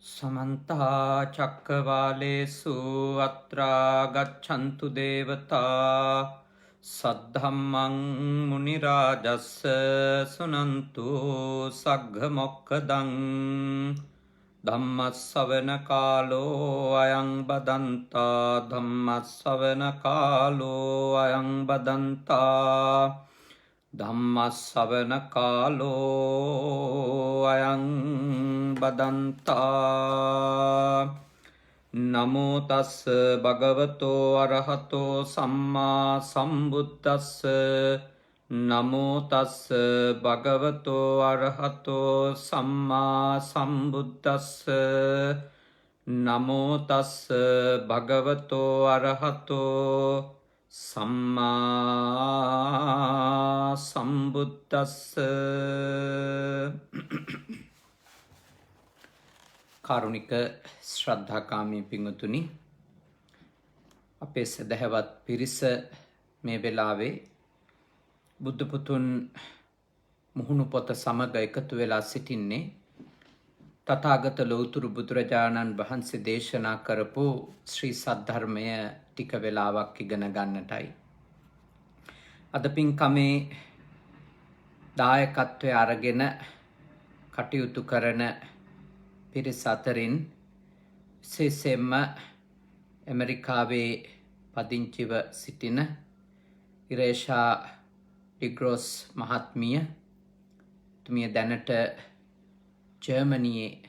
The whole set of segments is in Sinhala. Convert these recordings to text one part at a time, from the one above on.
समन्ता चक्रवालेषु अत्रा गच्छन्तु देवता सद्धम्मं मुनिराजस्य सुनन्तु सग्घमोक्खदं धम्मस्सवनकालो अयं बदन्ता धम्मस्सवनकालो अयं बदन्ता धम्मस्सवनकालो अयं बदन्ता नमो तस् भगवतो अरहतो सम्मा सम्बुद्धस्स नमो तस् भगवतो अरहतो सम्मा सम्बुद्धस्स नमो तस् भगवतो अरहतो सम्मा सम्बुद्धस्स කාරුණික ශ්‍රද්ධාකාමී පිංගුතුනි අපේ සදහවත් පිරිස මේ වෙලාවේ බුද්ධ පුතුන් මුහුණු පොත සමග එකතු වෙලා සිටින්නේ තථාගත ලෞතුරු බුදුරජාණන් වහන්සේ දේශනා කරපු ශ්‍රී සද්ධර්මය ටික වෙලාවක් ඉගෙන ගන්නටයි. අද පින්කමේ දායකත්වය අරගෙන කටයුතු කරන පිරිස අතරින් විශේෂයෙන්ම ඇමරිකාවේ පදිංචිව සිටින ඉරේෂා ඩිග්‍රොස් මහත්මිය තුමිය දැනට ජර්මනියේ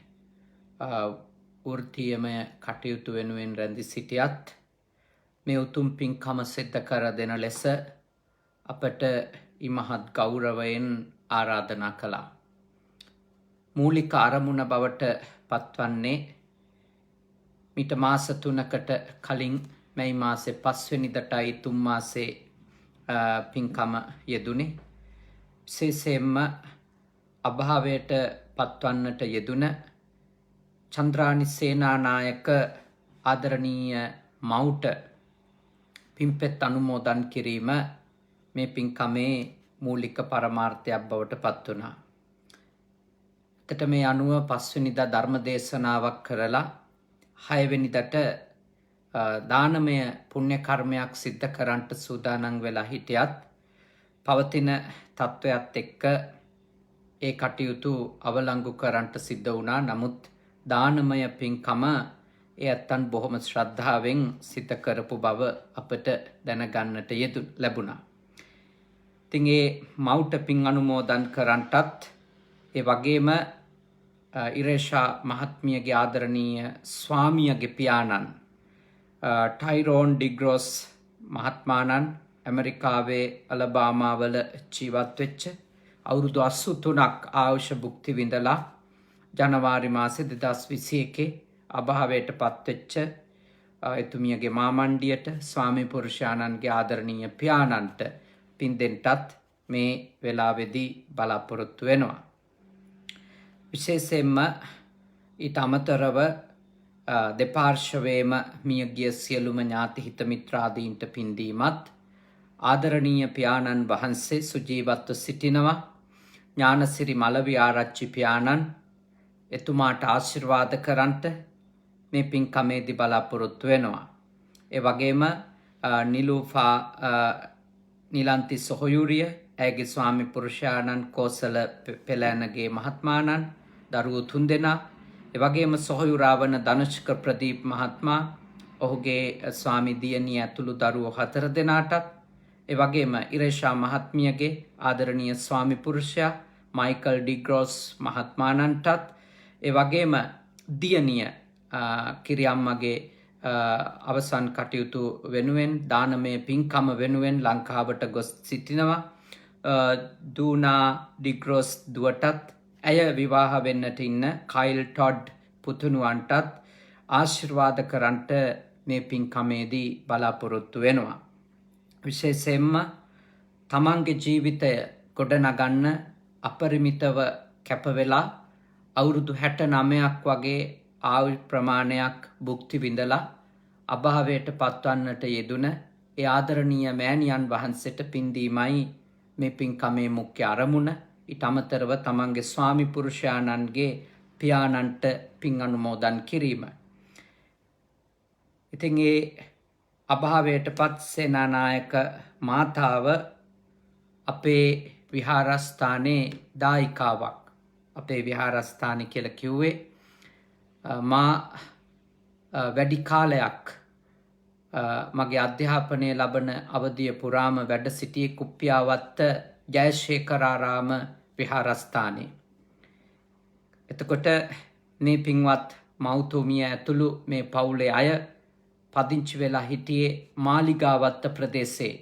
වෘත්තීයමය කටයුතු වෙනුවෙන් රැඳී සිටියත් මේ උතුම් පින්කම සිද්ධ කර දෙන ලෙස අපට ඉමහත් ගෞරවයෙන් ආරාධනා කළා. මූලික අරමුණ බවට පත්වන්නේ මිට මාස 3කට කලින් මැයි මාසේ 5 වෙනිදාටයි 3 මාසේ පින්කම යෙදුනේ. විශේෂයෙන්ම අභාවයට පත්වන්නට යෙදුන චන්ද්‍රානි සේනානායක ආදරණීය මවුට පින්පෙත් අනුමෝදන් කිරීම මේ පින්කමේ මූලික පරමාර්ථයක් බවට පත් වුණා. එතට මේ අනුව 5 වෙනිදා ධර්ම දේශනාවක් කරලා 6 වෙනිදාට දානමය පුණ්‍ය කර්මයක් සිද්ධ කරන්නට සූදානම් වෙලා හිටියත් පවතින තත්වයක් එක්ක ඒ කටයුතු අවලංගු කරන්නට සිද්ධ වුණා. නමුත් දානමය පින්කම ඒ අත්තන් බොහොම ශ්‍රද්ධාවෙන් සිත කරපු බව අපට දැනගන්නට ලැබුණා. ඉතින් ඒ මවුට පින් අනුමෝදන් කරන්නටත් ඒ වගේම ඉරේෂා මහත්මියගේ ආදරණීය ස්වාමියගේ පියාණන් ටයිරෝන් ඩිග්‍රොස් මහත්මාණන් ඇමරිකාවේ අලබාමාවල ජීවත් වෙච්ච අවුරුදු 83ක් ආයුෂ භුක්ති විඳලා ජනවාරි මාසේ 2021 අභාවයට පත්වෙච්ච එතුමියගේ මාමණ්ඩියට ස්වාමි පුරුෂයාණන්ගේ ආදරණීය පියාණන්ට පින් දෙන්නටත් මේ වෙලාවේදී බලාපොරොත්තු වෙනවා. විශේෂයෙන්ම ඊට අමතරව දෙපාර්ශවයේම මියගිය සියලුම ඥාති හිත මිත්‍රාදීන්ට පින් දීමත් ආදරණීය පියාණන් වහන්සේ සුජීවත්ව සිටිනවා. ඥානසිරි මලවි ආරච්චි පියාණන් එතුමාට ආශිර්වාද කරන්නට මේ පින්කමේදී බලාපොරොත්තු වෙනවා. ඒ වගේම නිලූෆා නිලන්ති සොහයුරිය ඇගේ ස්වාමි පුරුෂයාණන් කෝසල පෙළෑනගේ මහත්මාණන් දරුවෝ 3 දෙනා, එවැගේම සොහයුරාවන ධනුෂ්ක ප්‍රදීප් මහත්මයා, ඔහුගේ ස්වාමි දියණිය ඇතුළු දරුවෝ 4 දෙනාටත්, එවැගේම ඉරේෂා මහත්මියගේ ආදරණීය ස්වාමි පුරුෂයා මයිකල් ඩිග්‍රොස් මහත්මාණන්ටත්, එවැගේම දියණිය කිරියම්මගේ අවසන් කටයුතු වෙනුවෙන් දානමය පින්කම වෙනුවෙන් ලංකාවට ගොස් සිටිනවා. දූනා ඩිග්‍රොස් දුවටත්, ඇය විවාහ වෙන්නට ඉන්න කයිල් ටොඩ් පුතුණුවන්ටත් ආශිර්වාද කරන්නට මේ පින්කමේදී බලාපොරොත්තු වෙනවා. විශේෂයෙන්ම තමන්ගේ ජීවිතය ගොඩනගන්න අපරිමිතව කැප වෙලා අවුරුදු 69ක් වගේ ආයු ප්‍රමාණයක් භුක්ති විඳලා අභාවයට පත්වන්නට යෙදුන ඒ ආදරණීය මෑණියන් වහන්සේට පින් දීමයි මේ පින්කමේ මුඛ්‍ය අරමුණ. ඊට අමතරව තමන්ගේ ස්වාමි පුරුෂයාණන්ගේ පියාණන්ට පින් අනුමෝදන් කිරීම. ඉතින් ඒ අභාවයටපත් සේනානායක මාතාව අපේ විහාරස්ථානයේ දායිකාවක්. අපේ විහාරස්ථානය කියලා කිව්වේ මා වැඩි කාලයක් මගේ අධ්‍යාපනය ලබන අවධිය පුරාම වැඩ සිටියේ කුප්පියාවත්ත ජයශේකරාරාම විහාරස්ථානයේ. එතකොට මේ පින්වත් මෞතුමිය ඇතුළු මේ පවුලේ අය පදිංචි වෙලා හිටියේ මාලිගාවත්ත ප්‍රදේශයේ.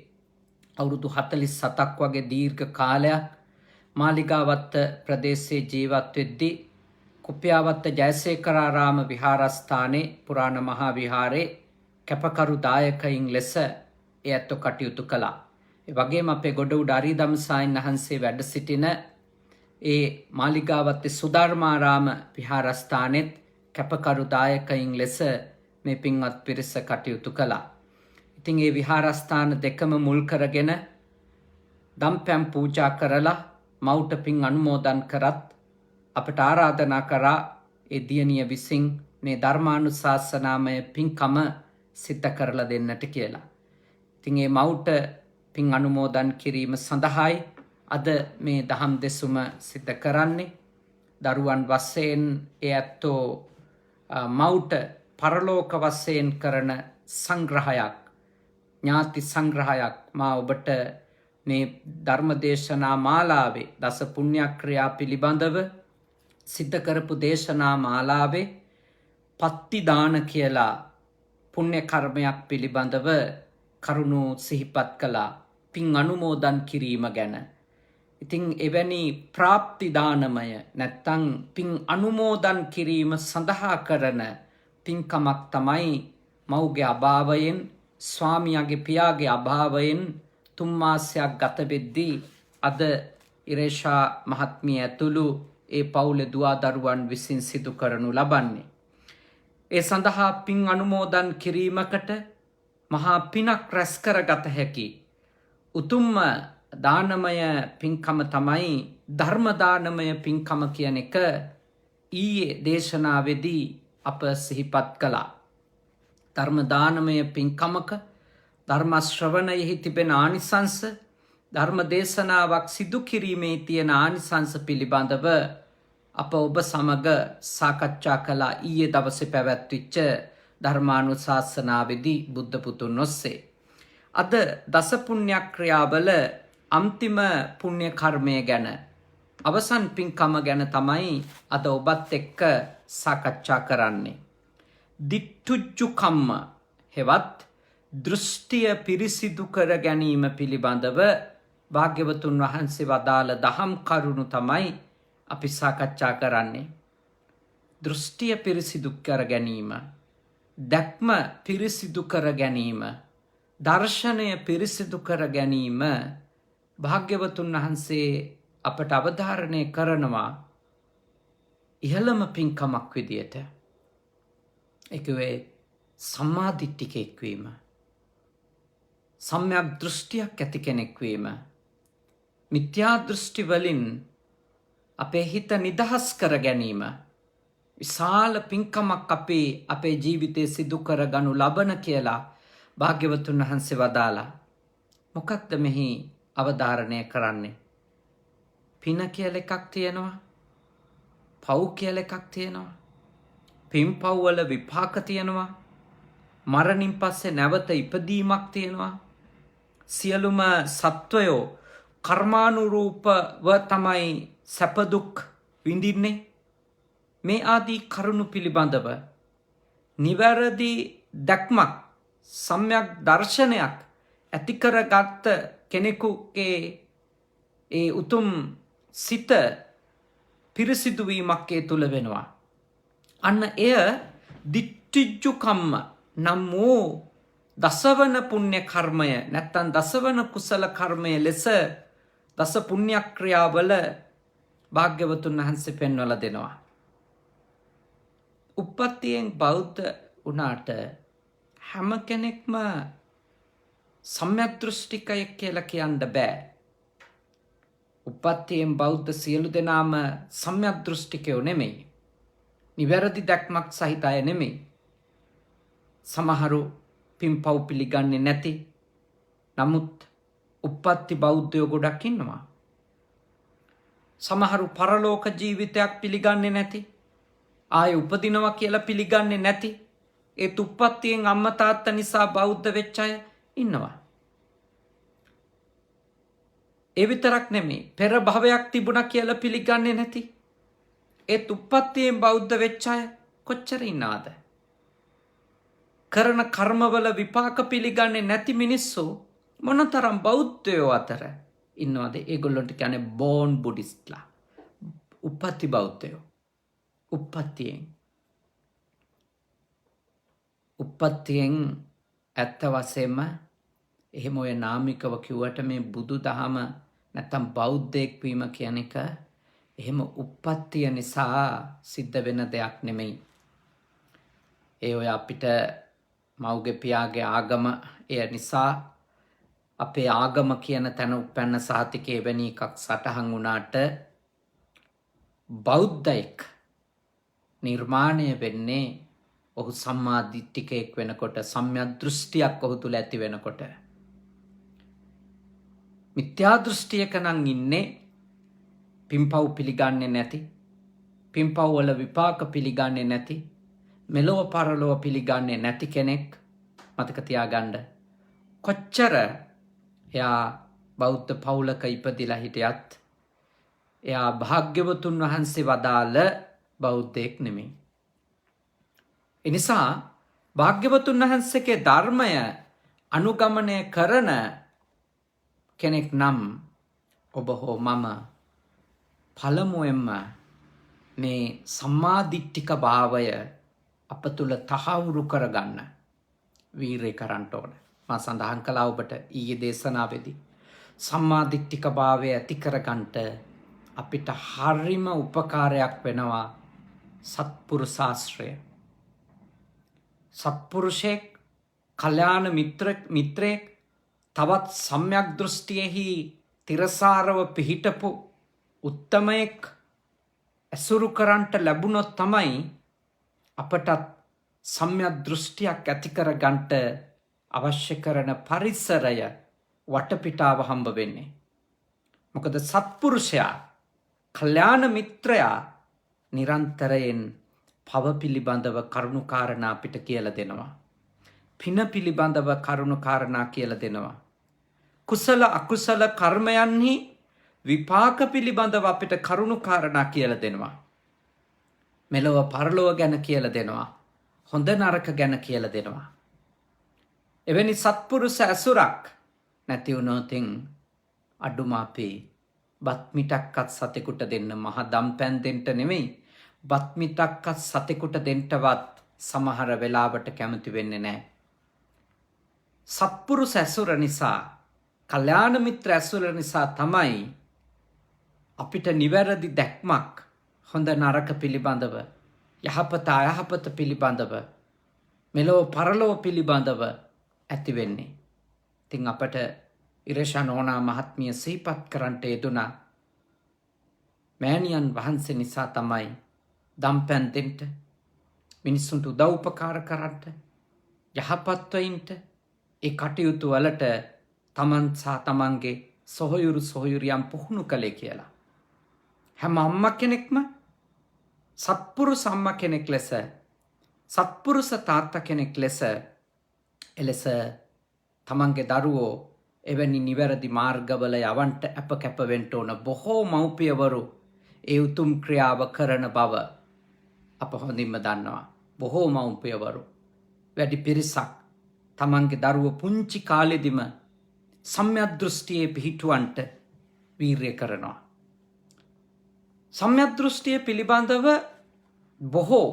අවුරුදු 47ක් වගේ දීර්ඝ කාලයක් මාලිගාවත්ත ප්‍රදේශයේ ජීවත් වෙද්දී කුප්පියාවත්ත ජයසේකරාරාම විහාරස්ථානයේ පුරාණ මහා විහාරයේ කැපකරු දායකයින් ලෙස ඒ ඇත්තෝ කටයුතු කළා. ඒ වගේම අපේ ගොඩඋඩ අරිදම් සායන් වහන්සේ වැඩ සිටින ඒ මාලිගාවත්තේ සුධර්මාරාම විහාරස්ථානෙත් කැපකරු දායකයින් ලෙස මේ පින්වත් පිරිස කටයුතු කළා. ඉතින් ඒ විහාරස්ථාන දෙකම මුල් කරගෙන දම්පැම් පූජා කරලා මවුට පින් අනුමෝදන් කරත් අපට ආරාධනා කරා ඒ දියණිය විසින් මේ ධර්මානුශාසනාමය පින්කම සිද්ධ කරලා දෙන්නට කියලා. ඉතින් ඒ මවුට පින් අනුමෝදන් කිරීම සඳහායි අද මේ දහම් දෙසුම සිද්ධ කරන්නේ. දරුවන් වශයෙන් ඒ ඇත්තෝ මවුට පරලෝක වශයෙන් කරන සංග්‍රහයක්, ඥාති සංග්‍රහයක් මා ඔබට මේ ධර්මදේශනා මාලාවේ දස පුණ්‍යක්‍රියා පිළිබඳව සිද්ධ කරපු දේශනා මාලාවේ පත්තිදාන කියලා පුණ්‍ය කර්මයක් පිළිබඳව කරුණු සිහිපත් කළා. පින් අනුමෝදන් කිරීම ගැන. ඉතින් එවැනි ප්‍රාප්තිදානමය නැත්තං පින් අනුමෝදන් කිරීම සඳහා කරන පින්කමක් තමයි මව්ගේ අභාවයෙන්, ස්වාමියාගේ පියාගේ අභාවයෙන් 3 මාසයක් ගත වෙද්දී අද ඉරේෂා මහත්මිය ඇතුළු ඒ පවුලේ දුවා දරුවන් විසින් සිදු කරනු ලබන්නේ. ඒ සඳහා පින් අනුමෝදන් කිරීමකට මහා පිනක් රැස් කරගත හැකි උතුම්ම දානමය පින්කම තමයි ධර්ම දානමය පින්කම කියන එක ඊයේ දේශනාවේදී අප සිහිපත් කළා. ධර්ම දානමය පින්කමක ධර්ම ශ්‍රවණයෙහි තිබෙන ආනිසංස, ධර්ම දේශනාවක් සිදු කිරීමේ තියෙන ආනිසංස පිළිබඳව අප ඔබ සමග සාකච්ඡා කළා ඊයේ දවසේ පැවැත්විච්ච ධර්මානුශාසනාවේදී බුද්ධ පුතුන් ඔස්සේ. අද දස පුණ්‍යක්‍රියාවල අන්තිම පුණ්‍ය කර්මය ගැන, අවසන් පින්කම ගැන තමයි අද ඔබත් එක්ක සාකච්ඡා කරන්නේ. දිට්ඨුජ්ජු කම්ම හෙවත් දෘෂ්ටිය පිරිසිදු කර ගැනීම පිළිබඳව භාග්‍යවතුන් වහන්සේ වදාළ දහම් කරුණු තමයි අපි සාකච්ඡා කරන්නේ. දෘෂ්ටිය පිරිසිදු කර ගැනීම, දැක්ම පිරිසිදු කර ගැනීම, දර්ශනය පිරිසිදු කර ගැනීම භාග්‍යවතුන් වහන්සේ අපට අවධාරණය කරනවා ඉහළම පින්කමක් විදියට. ඒකවේ සම්මාදිට්ඨිකෙක් වීම, සම්‍යක් දෘෂ්ටියක් ඇති කෙනෙක් වීම, මිත්‍යා දෘෂ්ටි වලින් අපේ හිත නිදහස් කර ගැනීම විශාල පින්කමක් අපේ ජීවිතයේ සිදු කර ගනු ලබන කියලා භාග්‍යවතුන් වහන්සේ වදාලා. මොකක්ද මෙහි අවධාරණය කරන්නේ? පින කියලා එකක් තියෙනවා, පව් කියලා එකක් තියෙනවා, පින් පව් වල විපාක තියෙනවා, මරණින් පස්සේ නැවත ඉපදීමක් තියෙනවා. සියලුම සත්වයෝ කර්මානුරූපව තමයි සැප දුක් විඳින්නේ. මේ ආදී කරුණු පිළිබඳව නිවැරදි දැක්මක්, සම්‍යක් දර්ශනයක් ඇති කරගත් කෙනෙකුගේ ඒ උතුම් සිත පිරිසිදු වීමක් ඒ තුල වෙනවා. අන්න එය දිට්ඨිජ්ජු කම්ම නම් වූ දසවන පුණ්‍ය කර්මය නැත්තම් දසවන කුසල කර්මය ලෙස දස පුණ්‍යක්‍රියාවල භාග්‍යවතුන් වහන්සේ පෙන්වලා දෙනවා. උප්පත්තියෙන් බෞද්ධ වුණාට හැම කෙනෙක්ම සම්‍යක් දෘෂ්ටිකයෙක් කියලා කියන්න බෑ. උප්පත්තියෙන් බෞද්ධ සියලු දෙනාම සම්‍යක් දෘෂ්ටිකයෝ නෙමෙයි. නිවැරදි දැක්මක් සහිත අය නෙමෙයි. සමහරු පින්පව් පිළිගන්නේ නැති. නමුත් උප්පත්ති බෞද්ධයෝ ගොඩක් ඉන්නවා. සමහරු පරලෝක ජීවිතයක් පිළිගන්නේ නැති. ආයේ උපදිනවා කියලා පිළිගන්නේ නැති. ඒ උප්පත්තියෙන් අම්මා තාත්තා නිසා බෞද්ධ වෙච්ච අය ඉන්නවා. ඒ විතරක් නෙමෙයි පෙර භවයක් තිබුණා කියලා පිළිගන්නේ නැති. ඒ උප්පත්තියෙන් බෞද්ධ වෙච්ච අය කොච්චර ඉන්නවද? කරන කර්මවල විපාක පිළිගන්නේ නැති මිනිස්සු මොනතරම් බෞද්ධයෝ අතර ඉන්නවද? ඒගොල්ලන්ට කියන්නේ බෝන් බුද්දිස්ට්ලා. උප්පත්ති බෞද්ධයෝ. උප්පත්තියෙන් ඇත්ත වශයෙන්ම එහෙම ඔය නාමිකව කිව්වට මේ බුදු දහම නැත්තම් බෞද්ධයෙක් වීම කියන එක එහෙම උප්පත්තිය නිසා සිද්ධ වෙන දෙයක් නෙමෙයි. ඒ ඔය අපිට මව්ගේ පියාගේ ආගම එය නිසා අපේ ආගම කියන තැන උපැන්න සහතිකේ වැනි එකක් සටහන් වුණාට බෞද්ධයෙක් නිර්මාණය වෙන්නේ ඔහු සම්මා දිට්ඨිකයෙක් වෙනකොට, සම්‍යක් දෘෂ්ටියක් ඔහු තුල ඇති වෙනකොට. මිත්‍යා දෘෂ්ටියක නම් ඉන්නේ පින්පව් පිළිගන්නේ නැති, පින්පව් වල විපාක පිළිගන්නේ නැති, මෙලොව පරලොව පිළිගන්නේ නැති කෙනෙක්. මතක තියාගන්න. කොච්චර එයා බෞද්ධ පවුලක ඉපදිලා හිටියත් එයා භාග්‍යවතුන් වහන්සේ වදාළ බෞද්ධයෙක් නෙමෙයි. එනිසා භාග්‍යවතුන් වහන්සේගේ ධර්මය අනුගමනය කරන කෙනෙක් නම් ඔබ හෝ මම පළමුවෙන්ම මේ සම්මාදිට්ඨික භාවය අප තුළ තහවුරු කරගන්න වීරය කරන්න ඕන. මා සඳහන් කළා ඔබට ඊයේ දේශනාවේදී සම්මාදිට්ඨික භාවය ඇති කරගන්නට අපිට හරිම උපකාරයක් වෙනවා සත්පුරුෂාශ්‍රය. සත්පුරුෂයෙක්, කල්යාණ මිත්‍රයෙක්, තවත් සම්‍යක් දෘෂ්ටියෙහි තිරසාරව පිහිටපු උත්තමයෙක් ඇසුරු කරන්ට ලැබුණොත් තමයි අපටත් සම්‍යක් දෘෂ්ටියක් ඇති කරගන්නට අවශ්‍ය කරන පරිසරය වටපිටාව හම්බ වෙන්නේ. මොකද සත්පුරුෂයා, කල්යාණ මිත්‍රයා නිරන්තරයෙන් පව පිළිබඳව කරුණු කාරණා අපිට කියලා දෙනවා. පින පිළිබඳව කරුණු කාරණා කියලා දෙනවා. කුසල අකුසල කර්මයන්හි විපාක පිළිබඳව අපිට කරුණු කාරණා කියලා දෙනවා. මෙලොව පරලොව ගැන කියලා දෙනවා. හොඳ නරක ගැන කියලා දෙනවා. එවැනි සත්පුරුෂ ඇසුරක් නැති වුණොතින් අඩුම අපේ බත් මිටක්වත් සතෙකුට දෙන්න, මහ දම්පැන් දෙන්න නෙමෙයි, බත් මිටක්වත් සතෙකුට දෙන්නවත් සමහර වෙලාවට කැමති වෙන්නේ නැහැ. සත්පුරුෂ ඇසුර නිසා, කල්යාණ මිත්‍ර ඇසුර නිසා තමයි අපිට නිවැරදි දැක්මක් හොඳ නරක පිළිබඳව, යහපත අයහපත පිළිබඳව, මෙලොව පරලොව පිළිබඳව ඇති වෙන්නේ. ඉතින් අපට ඉරේෂා නෝනා මහත්මිය සිහිපත් කරන්නට යෙදුනා. මෑණියන් වහන්සේ නිසා තමයි දම්පැන් දෙන්න, මිනිස්සුන්ට උදව් උපකාර කරන්න, යහපත්ව ඉන්න, ඒ කටයුතු වලට තමන් සහ තමන්ගේ සොහොයුරියන් පුහුණු කළේ කියලා. හැම අම්මා කෙනෙක්ම සත්පුරුෂ අම්මා කෙනෙක් ලෙස, සත්පුරුෂ තාත්තා කෙනෙක් ලෙස එලෙස තමන්ගේ දරුවෝ එවැනි නිවැරදි මාර්ගවල යවන්ට අප කැප වෙන්න ඕන. බොහෝ මව්පියවරු ඒ උතුම් ක්‍රියාව කරන බව අප හොඳින්ම දන්නවා. බොහෝ මව්පියවරු, වැඩි පිරිසක් තමන්ගේ දරුවෝ පුංචි කාලෙදිම සම්‍යක් දෘෂ්ටියේ පිහිටුවන්ට වීර්ය කරනවා. සම්‍යක් දෘෂ්ටිය පිළිබඳව බොහෝ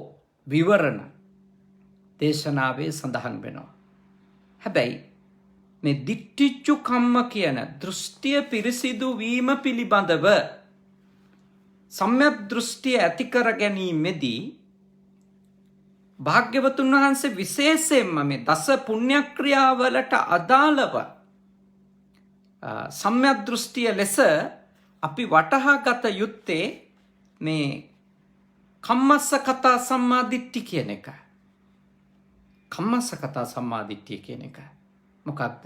විවරණ දේශනාවේ සඳහන් වෙනවා. හැබැයි මේ දිට්ඨිච්චු කම්ම කියන දෘෂ්ටිය පිරිසිදු වීම පිළිබඳව සම්‍යක් දෘෂ්ටිය ඇති කර ගැනීමේදී භාග්‍යවතුන් වහන්සේ විශේෂයෙන්ම මේ දස පුණ්‍ය ක්‍රියාවලට අදාළව සම්‍යක් දෘෂ්ටිය ලෙස අපි වටහා ගත යුත්තේ මේ කම්මස්ස කතා සම්මාදිට්ඨි කියන එක. කම්මස්ස කතා සම්මාදිට්ඨිය කියන එක. මොකක්ද?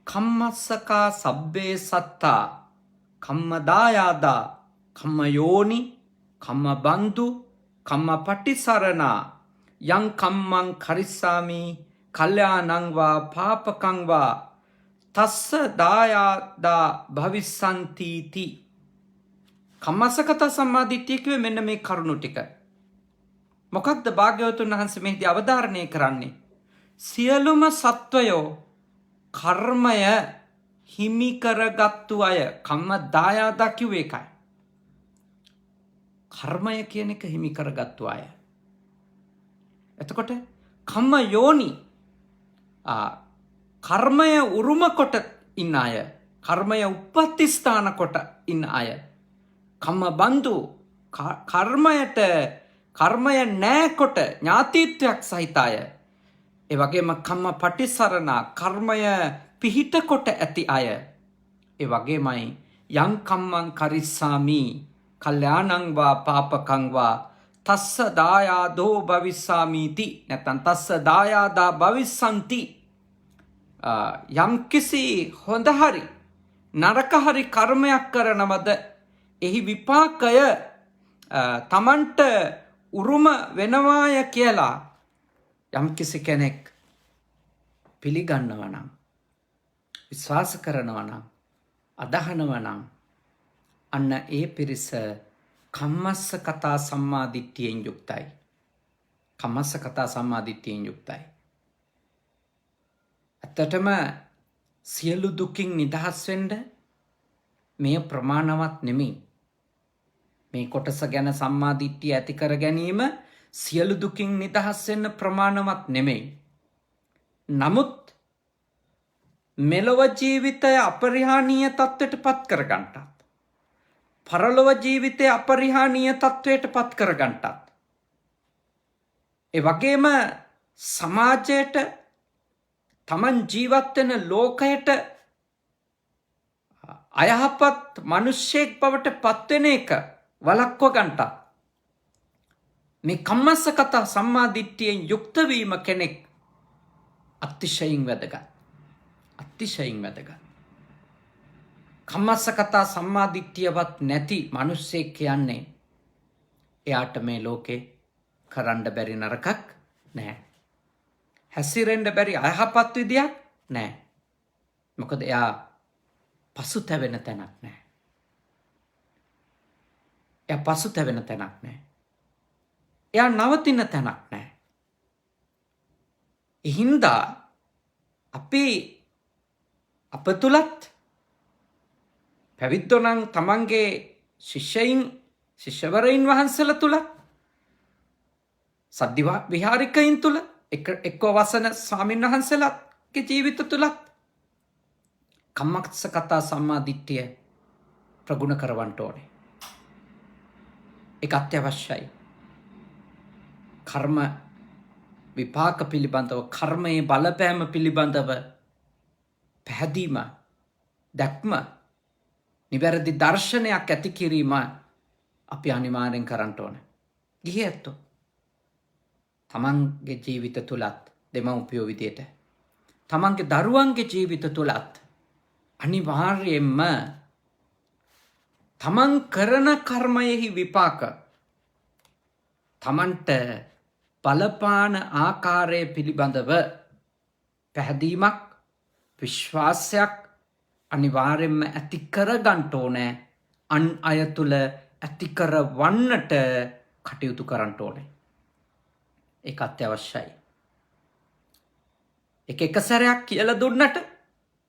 කම්මස්සකා සබ්බේ සත්තා කම්මදායාදා කම්මයෝනි කම්මබන්දු කම්මපටිසරණා යං කම්මං කරිස්සාමි කල්යාණං වා පාපකං වා තස්ස දායාදා භවිස්සන්තිති. කම්මස්සකත සම්මාදිට්ඨිය කිව්වේ මෙන්න මේ කරුණු ටික. මොකක්ද භාග්‍යවතුන් වහන්සේ මෙහිදී අවධාරණය කරන්නේ? සියලුම සත්වයෝ කර්මය හිමි කරගත්තු අය. කම්ම දායාදා කිව්වේ ඒකයි. කර්මය කියන එක හිමි කරගත්තු අය. එතකොට කම්ම යෝනි කර්මය උරුම කොට ඉන්න අය. කර්මය උප්පත්ති ස්ථාන කොට ඉන්න අය. කම්ම බන්දු කර්මය නෑ කොට ඥාතිත්වයක් සහිත අය. ඒ වගේම කම්ම පටිසරණා කර්මය පිහිට කොට ඇති අය. ඒ වගේමයි යං කම්මං කරිස්සාමි කල්යාණං වා පාපකං වා තස්ස දායාදෝ භවිස්සාමීති. නැත්නම් තස්ස දායාදා භවිස්සන්ති. යම් කිසි හොඳ හරි නරක හරි කර්මයක් කරනවද එහි විපාකය තමන්ට උරුම වෙනවාය කියලා යම් කිසි කෙනෙක් පිළිගන්නවා නම් විශ්වාස කරනවා නම් අදහනවා නම් අන්න ඒ පිරිස කම්මස්ස කතා සම්මාදිට්ඨියෙන් යුක්තයි. කම්මස්ස කතා සම්මාදිට්ඨියෙන් යුක්තයි. ඇත්තටම සියලු දුකින් නිදහස් වෙන්න මේ ප්‍රමාණවත් නෙමෙයි. මේ කොටස ගැන සම්මාදිට්ඨිය ඇති කර ගැනීම සියලු දුකින් නිදහස් වෙන්න ප්‍රමාණවත් නෙමෙයි. නමුත් මෙලොව ජීවිතය අපරිහානීය තත්ත්වයට පත් කරගන්නටත් පරලොව ජීවිතය අපරිහානීය තත්ත්වයට පත් කරගන්නටත් ඒ වගේම සමාජයට තමන් ජීවත් වෙන ලෝකයට අයහපත් මිනිසෙක් බවට පත් වෙන එක වළක්ව ගන්නට මේ කම්මස්ස කතා සම්මාදිට්ඨියෙන් යුක්ත වීම කෙනෙක් අතිශයින් වැදගත්. අතිශයින් වැදගත්. කම්මස්ස කතා සම්මාදිට්ඨියවත් නැති මිනිසෙක් කියන්නේ එයාට මේ ලෝකේ කරන්න බැරි නරකක් නැහැ. හැසිරෙන්න බැරි අයහපත් විදියක් නැහැ. මොකද එයා පසුතැවෙන තැනක් නැහැ. එයා පසුතැවෙන තැනක් නැහැ. එයා නවතින තැනක් නැහැ. එහින්දා අප තුලත් පැවිද්දෝ නම් තමන්ගේ ශිෂ්‍යවරයින් වහන්සේලා තුලත් සද්දි විහාරිකයින් තුල එක්ක වසන ස්වාමීන් වහන්සේලාගේ ජීවිත තුලත් කම්මස්ස කතා සම්මාදිට්ඨිය ප්‍රගුණ කරවන්න ඕනේ. ඒක අත්‍යවශ්‍යයි. කර්ම විපාක පිළිබඳව කර්මයේ බලපෑම පිළිබඳව පැහැදීම දැක්ම නිවැරදි දර්ශනයක් ඇති කිරීම අපි අනිවාර්යෙන් කරන්න ඕනේ. ගිහි ඇත්තෝ තමන්ගේ ජීවිත තුලත් දෙමව්පියෝ විදියට තමන්ගේ දරුවන්ගේ ජීවිත තුලත් අනිවාර්යයෙන්ම තමන් කරන කර්මයෙහි විපාක තමන්ට බලපාන ආකාරය පිළිබඳව පැහැදීමක් විශ්වාසයක් අනිවාර්යෙන්ම ඇති කර ගන්න ඕනේ. අන් අය තුල ඇති කරවන්නට කටයුතු කරන්න ඕනේ. ඒක අත්‍යවශ්‍යයි. එක සැරයක් කියලා දුන්නට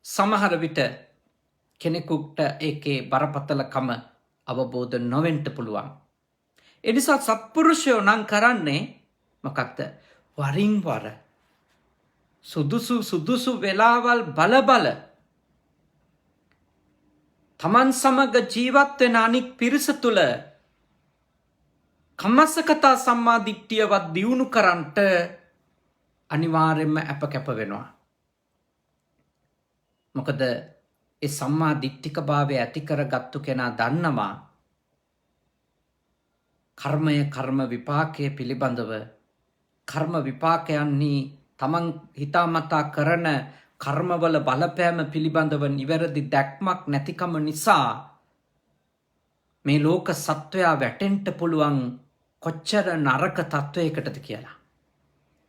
සමහර විට කෙනෙකුට ඒකේ බරපතලකම අවබෝධ නොවෙන්න පුළුවන්. ඒ නිසා සත්පුරුෂයෝ නම් කරන්නේ මොකක්ද? වරින් වර සුදුසු වෙලාවල් බල තමන් සමග ජීවත් වෙන අනික් පිරිස තුල කම්මස්ස කතා සම්මාදිට්ඨියවත් දියුණු කරන්නට අනිවාර්යයෙන්ම අපකැප වෙනවා. මොකද ඒ සම්මාදිට්ඨික භාවය ඇති කරගත්තු කෙනා දන්නවා කර්මය කර්ම විපාකයේ පිළිබඳව කර්ම විපාකයන්හි තමන් හිතාමතා කරන කර්මවල බලපෑම පිළිබඳව නිවැරදි දැක්මක් නැතිකම නිසා මේ ලෝක සත්වයා වැටෙන්න පුළුවන් කොච්චර නරක තත්වයකටද කියලා.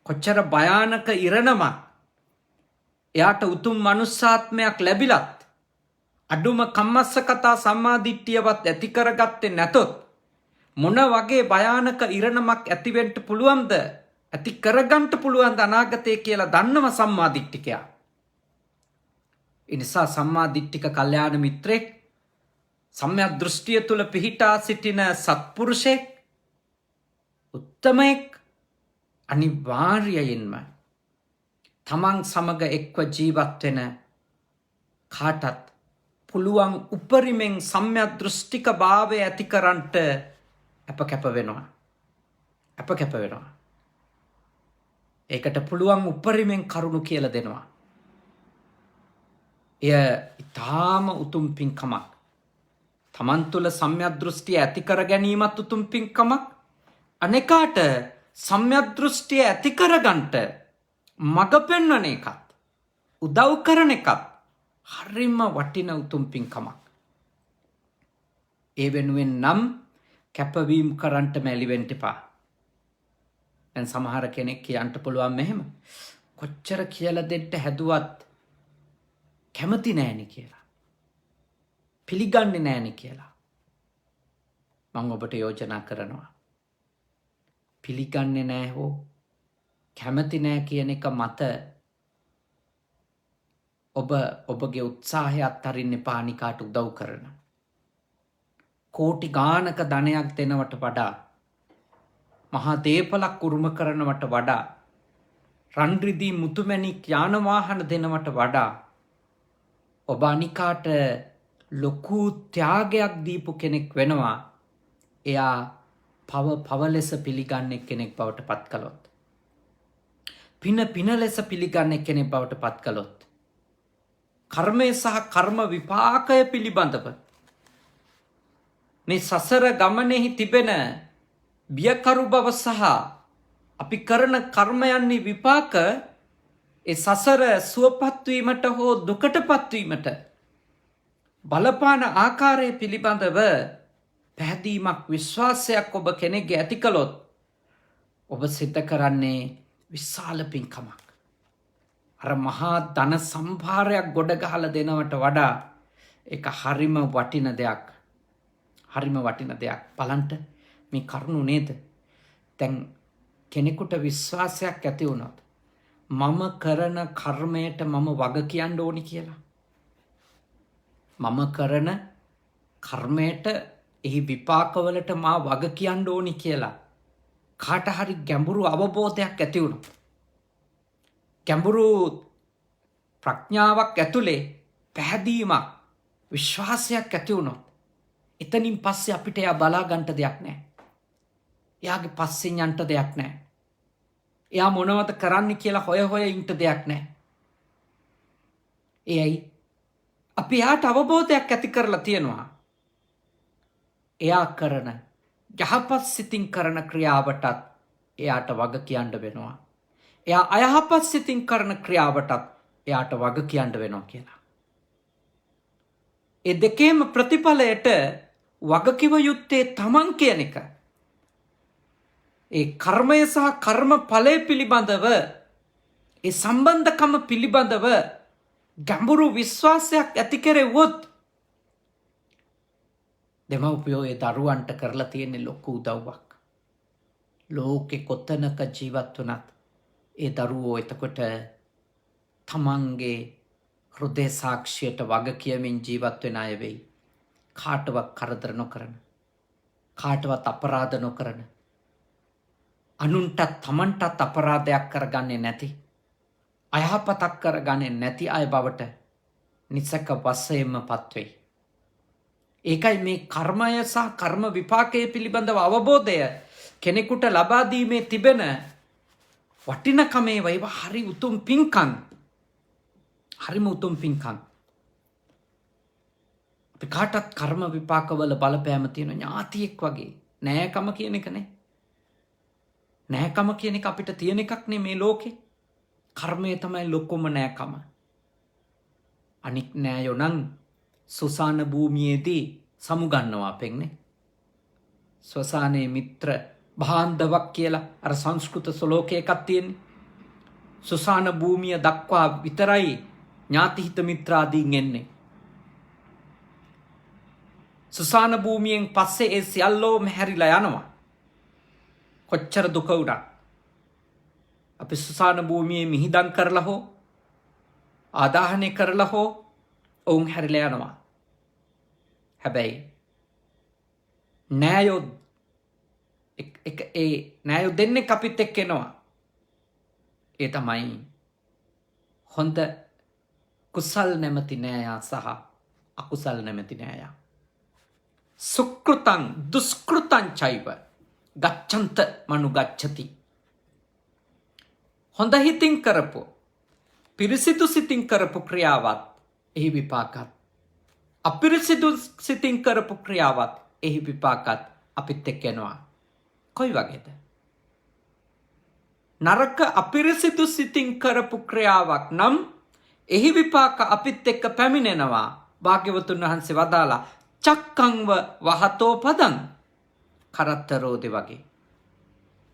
කොච්චර භයානක ඉරණමක් එයාට උතුම් මනුස්සාත්මයක් ලැබිලත් අඩුම කම්මස්ස කතා සම්මාදිට්ඨියවත් ඇති කරගත්තේ නැතොත් මොන වගේ භයානක ඉරණමක් ඇතිවෙන්න පුළුවන්ද ඇති කරගන්න පුළුවන්ද අනාගතය කියලා දන්නව සම්මාදිට්ඨිකයා. ඒ නිසා සම්මාදිට්ඨික කල්යාණ මිත්‍රෙක් සම්‍යක් දෘෂ්ටිය තුල පිහිටා සිටින සත්පුරුෂෙක් උත්තමෙක් අනිවාර්යයෙන්ම තමන් සමග එක්ව ජීවත් වෙන කාටත් පුළුවන් උපරිමෙන් සම්‍යක් දෘෂ්ටික භාවය ඇති කරන්නට අපකැප වෙනවා. ඒකට පුළුවන් උපරිමෙන් කරුණු කියලා දෙනවා. එය ඊටාම උතුම් පින්කමක්. තමන් තුළ සම්‍යක් දෘෂ්ටිය ඇති කර ගැනීමත් උතුම් පින්කමක්. අනෙකාට සම්‍යක් දෘෂ්ටිය ඇති කරගන්නට මඟ පෙන්වන එකත් උදව් කරන එකත් හරිම වටින උතුම් පින්කමක්. ඒ වෙනුවෙන් නම් කැපවීම් කරන්නට මැලි වෙන්න එපා. දැන් සමහර කෙනෙක් කියන්න පුළුවන් මෙහෙම කොච්චර කියලා දෙන්න හැදුවත් කැමති නෑනේ කියලා. පිළිගන්නේ නෑනේ කියලා. මම ඔබට යෝජනා කරනවා. පිළිගන්නේ නෑ හෝ කැමති නෑ කියන එක මත ඔබගේ උත්සාහය අත්හරින්න එපා අනිකාට උදව් කරන. කෝටි ගානක ධනයක් දෙනවට වඩා මහා දේපලක් උරුම කරනවට වඩා රන් රිදී මුතුමැණික් යාන වාහන දෙනවට වඩා ඔබ අනිකාට ලොකු ත්‍යාගයක් දීපු කෙනෙක් වෙනවා. එයා පව ලෙස පිළිගන්නේ කෙනෙක් බවට පත් කළොත්. පින ලෙස පිළිගන්නේ කෙනෙක් බවට පත් කළොත්. කර්මය සහ කර්ම විපාකය පිළිබඳව මේ සසර ගමනේහි තිබෙන බියකරු බව සහ අපි කරන කර්මයන්හි විපාක ඒ සසර සුවපත් වීමට හෝ දුකටපත් වීමට බලපාන ආකාරය පිළිබඳව පැහැදීමක් විශ්වාසයක් ඔබ කෙනෙක්ගේ ඇති කළොත් ඔබ සිද්ධ කරන්නේ විශාල පින්කමක්. අර මහා ධන සම්භාරයක් ගොඩ ගහලා දෙනවට වඩා ඒක හරිම වටින දෙයක්. බලන්න මේ කරුණු නේද? දැන් කෙනෙකුට විශ්වාසයක් ඇති වුණොත් මම කරන කර්මයට මම වග කියන්න ඕනි කියලා. මම කරන කර්මයට එහි විපාකවලට මා වග කියන්න ඕනි කියලා කාට හරි ගැඹුරු අවබෝධයක් ඇති වුණොත්, ගැඹුරු ප්‍රඥාවක් ඇතුලේ පැහැදීමක් විශ්වාසයක් ඇති වුණොත් එතනින් පස්සේ අපිට එයා බලා ගන්නට දෙයක් නැහැ. එයාගේ පස්සෙන් යන්න දෙයක් නැහැ. එයා මොනවද කරන්න කියලා හොය ඉන්න දෙයක් නැහැ. එයයි අපි එයාට අවබෝධයක් ඇති කරලා තියෙනවා. එයා කරන යහපත් සිතින් කරන ක්‍රියාවටත් එයාට වග කියන්න වෙනවා. එයා අයහපත් සිතින් කරන ක්‍රියාවටත් එයාට වග කියන්න වෙනවා කියලා. ඒ දෙකේම ප්‍රතිඵලයට වගකිව යුත්තේ තමන් කියන එක. ඒ කර්මය සහ කර්ම ඵලය පිළිබඳව ඒ සම්බන්ධකම පිළිබඳව ගැඹුරු විශ්වාසයක් ඇති කෙරෙව්වොත් දෙමව්පියෝ ඒ දරුවන්ට කරලා තියෙන ලොකු උදව්වක්. ලෝකේ කොතනක ජීවත් වුණත් ඒ දරුවෝ එතකොට තමන්ගේ හෘදය සාක්ෂියට වග කියමින් ජීවත් වෙන අය වෙයි. කාටවත් කරදර නොකරන, කාටවත් අපරාධ නොකරන, අනුන්ටත් තමන්ටත් අපරාධයක් කරගන්නේ නැති, අයහපතක් කරගන්නේ නැති අය බවට නිසක වශයෙන්ම පත්වෙයි. ඒකයි මේ කර්මය සහ කර්ම විපාකයේ පිළිබඳව අවබෝධය කෙනෙකුට ලබා දීමේ තිබෙන වටිනකමේ වේවා හරි උතුම් පින්කම්. හරිම උතුම් පින්කම්. අපි කාටත් කර්ම විපාකවල බලපෑම තියෙන ඥාතියෙක් වගේ නෑකම කියන එකනේ. නෑකම කියන එක අපිට තියෙන එකක් නේ මේ ලෝකේ. කර්මය තමයි ලොකුම නෑකම. අනික් නෑයෝ නම් සුසාන භූමියේදී සමුගන්නවා පෙන්නේ. ස්වසානයේ මිත්‍ර භාන්දවක් කියලා අර සංස්කෘත ශ්ලෝකයක තියෙන්නේ. සුසාන භූමිය දක්වා විතරයි ඥාතිහිත මිත්‍රාදීන් එන්නේ. සුසාන භූමියෙන් පස්සේ ඒ සියල්ලෝම හැරිලා යනවා. කොච්චර දුක උඩ අපි සුසාන භූමියේ මිහිදන් කරලා හෝ ආදාහනය කරලා හෝ ඔවුන් හැරිලා යනවා. හැබැයි නෑයෝ නෑයෝ දෙන්නෙක් අපිත් එක්ක එනවා. ඒ තමයි හොඳ කුසල් නැමැති නෑයා සහ අකුසල් නැමැති නෑයා. සුකෘතං දුෂ්කෘතං චෛව ගච්ඡන්ත මනු ගච්ඡති. හොඳ හිතින් කරපු පිරිසිදු සිතින් කරපු ක්‍රියාවත් එහි විපාකත්, අපිරිසිදු සිතින් කරපු ක්‍රියාවත් එහි විපාකත් අපිත් එක්ක එනවා. කොයි වගේද? නරක අපිරිසිදු සිතින් කරපු ක්‍රියාවක් නම් එහි විපාක අපිත් එක්ක පැමිණෙනවා. භාග්‍යවතුන් වහන්සේ වදාලා චක්කංව වහතෝ පදං කරත්තරෝදේ වගේ.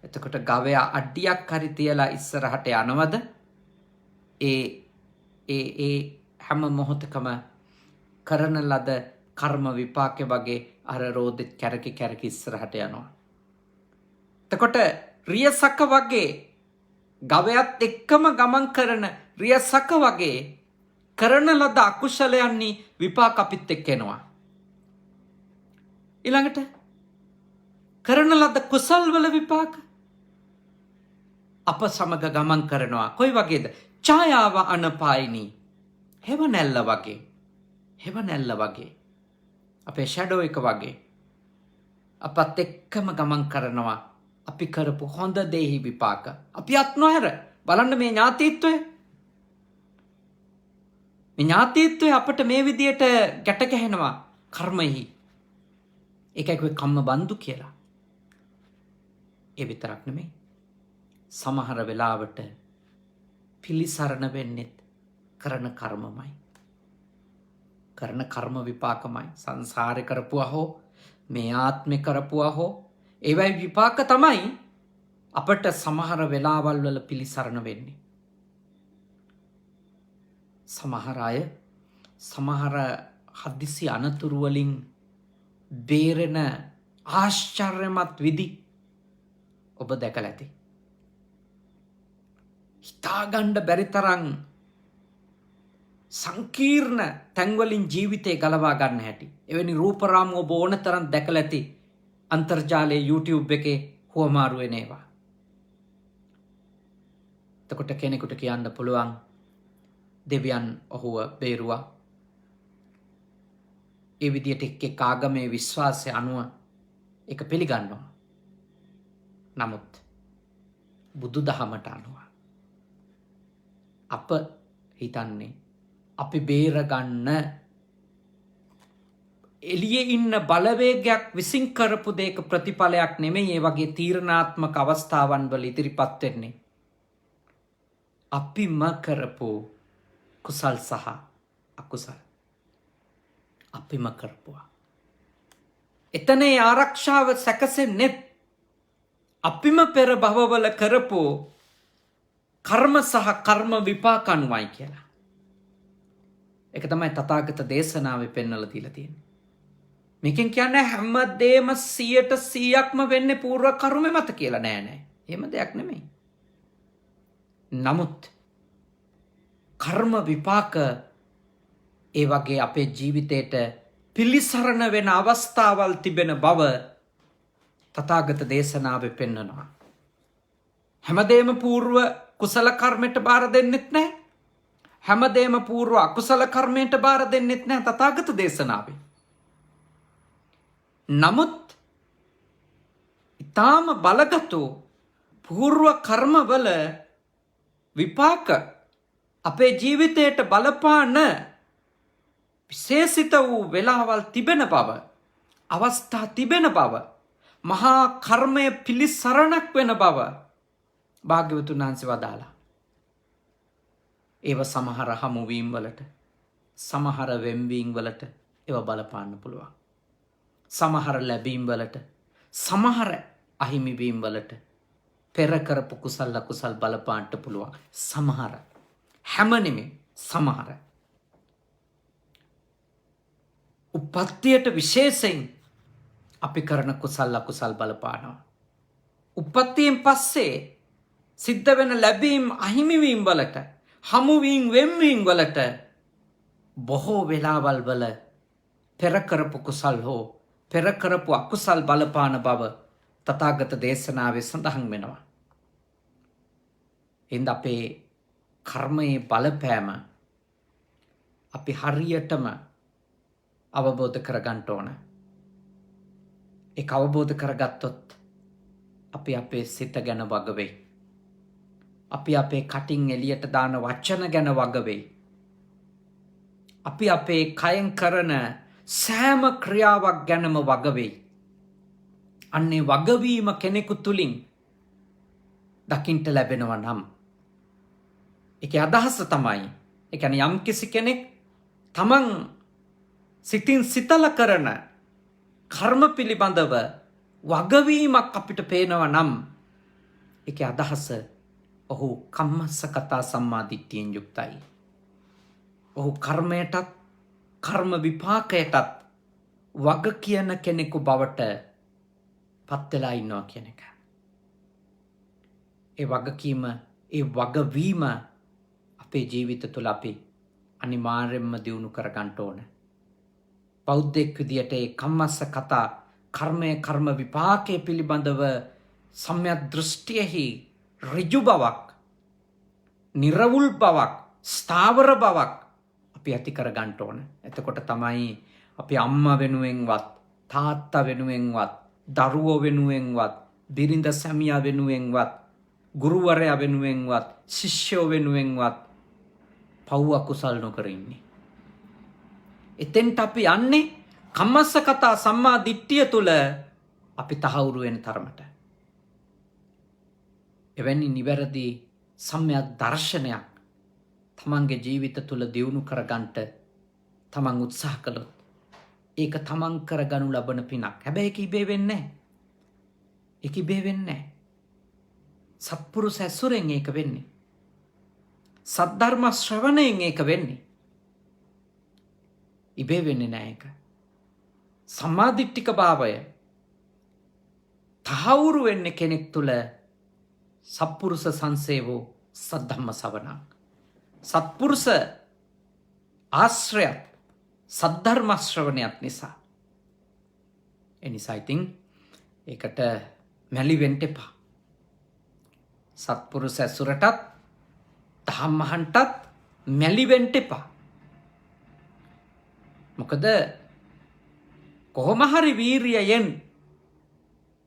එතකොට ගවයා අඩියක් හරි තියලා ඉස්සරහට යනවද? ඒ හැම මොහොතකම කරන ලද කර්ම විපාක වගේ අර රෝදෙත් කැරකි කැරකි ඉස්සරහට යනවා. එතකොට රියසක වගේ ගවයත් එක්කම ගමන් කරන රියසක වගේ කරන ලද අකුශලයන්හි විපාක අපිත් එක්ක එනවා. ඊළඟට කරන ලද කුසල් වල විපාක අප සමග ගමන් කරනවා. කොයි වගේද? ඡායාව අනපායිනී, හෙවණැල්ල වගේ. හෙවණැල්ල වගේ අපේ ෂැඩෝ එක වගේ අපත් එක්කම ගමන් කරනවා. අපි කරපු හොඳ දේහි විපාක අපි අත් නොහැර. බලන්න මේ ඥාතීත්වය. මේ ඥාතීත්වය අපට මේ විදියට ගැට ගැහෙනවා කර්මෙහි. ඒකයි කිව්වේ කම්ම බන්දු කියලා. ඒ විතරක් නෙමෙයි, සමහර වෙලාවට පිළිසරණ වෙන්නෙත් කරන කර්මමයි. කරන කර්ම විපාකමයි. සංසාරේ කරපුවා හෝ මේ ආත්මේ කරපුවා හෝ ඒවයි විපාක තමයි අපට සමහර වෙලාවල් වල පිළිසරණ වෙන්නේ. සමහර අය සමහර හදිසි අනතුරු වලින් බේරෙන ආශ්චර්යමත් විදි ඔබ දැකලා ඇති. හිතාගන්න බැරි තරම් සංකීර්ණ තැන්වලින් ජීවිතේ ගලවා ගන්න හැටි. එවැනි රූපරාමු ඔබ ඕන තරම් දැකලා ඇති. අන්තර්ජාලයේ YouTube එකේ හුවමාරු වෙන ඒවා. එතකොට කෙනෙකුට කියන්න පුළුවන් දෙවියන් ඔහුව බේරුවා. ඒ විදියට එක් ආගමේ විශ්වාසය අනුව ඒක පිළිගන්නවා. නමුත් බුදුදහමට අනුව අප හිතන්නේ අපි බේරගන්න එළියේ ඉන්න බලවේගයක් විසින් කරපු දෙයක ප්‍රතිඵලයක් නෙමෙයි. ඒ වගේ තීරණාත්මක අවස්ථාවන් වල ඉදිරිපත් වෙන්නේ අපිම කරපු කුසල් සහ අකුසල්. අපිම කරපුවා. එතනේ ආරක්ෂාව සැකසෙන්නේ අපිම පෙර භවවල කරපු කර්ම සහ කර්ම විපාක අනුවයි කියලා. ඒක තමයි තථාගත දේශනාවේ පෙන්වලා දීලා තියෙන්නේ. මේකෙන් කියන්නේ හැමදේම 100%ක්ම වෙන්නේ පූර්ව කර්ම මත කියලා නෑ. එහෙම දෙයක් නෙමෙයි. නමුත් කර්ම විපාක ඒ වගේ අපේ ජීවිතේට පිළිසරණ වෙන අවස්ථාවල් තිබෙන බව තථාගත දේශනාවේ පෙන්වනවා. හැමදේම පූර්ව කුසල කර්මයට බාර දෙන්නෙත් නැහැ. හැමදේම පූර්ව අකුසල කර්මයට බාර දෙන්නෙත් නැහැ තථාගත දේශනාවේ. නමුත් ඊටාම බලගතු පූර්ව කර්මවල විපාක අපේ ජීවිතයට බලපාන විශේෂිත වූ වෙලාවල් තිබෙන බව, අවස්ථා තිබෙන බව මහා කර්මය පිළිසරණක් වෙන බව භාග්‍යවතුන් වහන්සේ වදාලා. ඒව සමහර හමුවීම් වලට, සමහර වෙන්වීම් වලට ඒව බලපාන්න පුළුවන්. සමහර ලැබීම් වලට, සමහර අහිමිවීම් වලට පෙර කරපු කුසල් අකුසල් බලපාන්න පුළුවන්. සමහර, හැම නෙමෙයි, සමහර. උපත්තියට විශේෂයෙන් අපි කරන කුසල් අකුසල් බලපානවා. උපත්තියෙන් පස්සේ සිද්ධ වෙන ලැබීම් අහිමිවීම් වලට, හමුවීම් වෙන්වීම් වලට බොහෝ වෙලාවල් වල පෙර කරපු කුසල් හෝ පෙර කරපු අකුසල් බලපාන බව තථාගත දේශනාවේ සඳහන් වෙනවා. එඳ අපේ කර්මයේ බලපෑම අපි හරියටම අවබෝධ කරගන්න ඕන. ඒක අවබෝධ කරගත්තොත් අපි අපේ සිත ගැන වග වෙයි. අපි අපේ කටින් එළියට දාන වචන ගැන වග වෙයි. අපි අපේ කයෙන් කරන සෑම ක්‍රියාවක් ගැනම වග වෙයි. අන්නේ වගවීම කෙනෙකු තුලින් දකින්ට ලැබෙනවා නම් ඒකේ අදහස තමයි, ඒ කියන්නේ යම් කිසි කෙනෙක් තමන් සිතින් සිතල කරන කර්ම පිළිබඳව වගවීමක් අපිට පේනවා නම් ඒකේ අදහස ඔහු කම්මස්සකතා සම්මාදිට්ඨියෙන් යුක්තයි. ඔහු කර්මයටත් කර්ම විපාකයටත් වග කියන කෙනෙකු බවට පත් වෙලා ඉන්නවා කියන එක. ඒ වගකීම, ඒ වගවීම අපේ ජීවිත තුළ අපි අනිවාර්යෙන්ම දියුණු කරගන්න ඕන. බෞද්ධෙක් විදියට ඒ කම්මස්සකතා, කර්මය කර්ම විපාකයේ පිළිබඳව සම්‍යක් දෘෂ්ටියෙහි ඍජු බවක්, නිර්වුල් බවක්, ස්ථාවර බවක් අපි ඇති කරගන්න ඕන. එතකොට තමයි අපි අම්මා වෙනුවෙන්වත්, තාත්තා වෙනුවෙන්වත්, දරුවෝ වෙනුවෙන්වත්, බිරිඳ සැමියා වෙනුවෙන්වත්, ගුරුවරයා වෙනුවෙන්වත්, ශිෂ්‍යෝ වෙනුවෙන්වත් පව් අකුසල් නොකර ඉන්නේ. එතෙන්ට අපි යන්නේ කම්මස්සකතා සම්මා දිට්ඨිය තුළ අපි තහවුරු වෙන තරමට. එවැනි නිවැරදි සම්‍යක් දර්ශනයක් තමන්ගේ ජීවිත තුළ දියුණු කරගන්නට තමන් උත්සාහ කළොත් ඒක තමන් කරගනු ලබන පිනක්. හැබැයි ඒක ඉබේ වෙන්නේ නැහැ. ඒක ඉබේ වෙන්නේ නැහැ. සත්පුරුෂ ඇසුරෙන් ඒක වෙන්නේ. සද්ධර්ම ශ්‍රවණයෙන් ඒක වෙන්නේ. ඉබේ වෙන්නේ නැහැ ඒක. සම්මාදිට්ඨික භාවය තහවුරු වෙන්නේ කෙනෙක් තුළ සත්පුරුෂ සංසේවෝ සද්ධම්ම සවණං. සත්පුරුෂ ආශ්‍රයත් සද්ධර්ම ශ්‍රවණයත් නිසා. එනිසා ඉතින් ඒකට මැලි වෙන්න එපා. සත්පුරුෂ ඇසුරටත් දහම් අහන්නටත් මැලි වෙන්න එපා. මොකද කොහොම හරි වීරියෙන්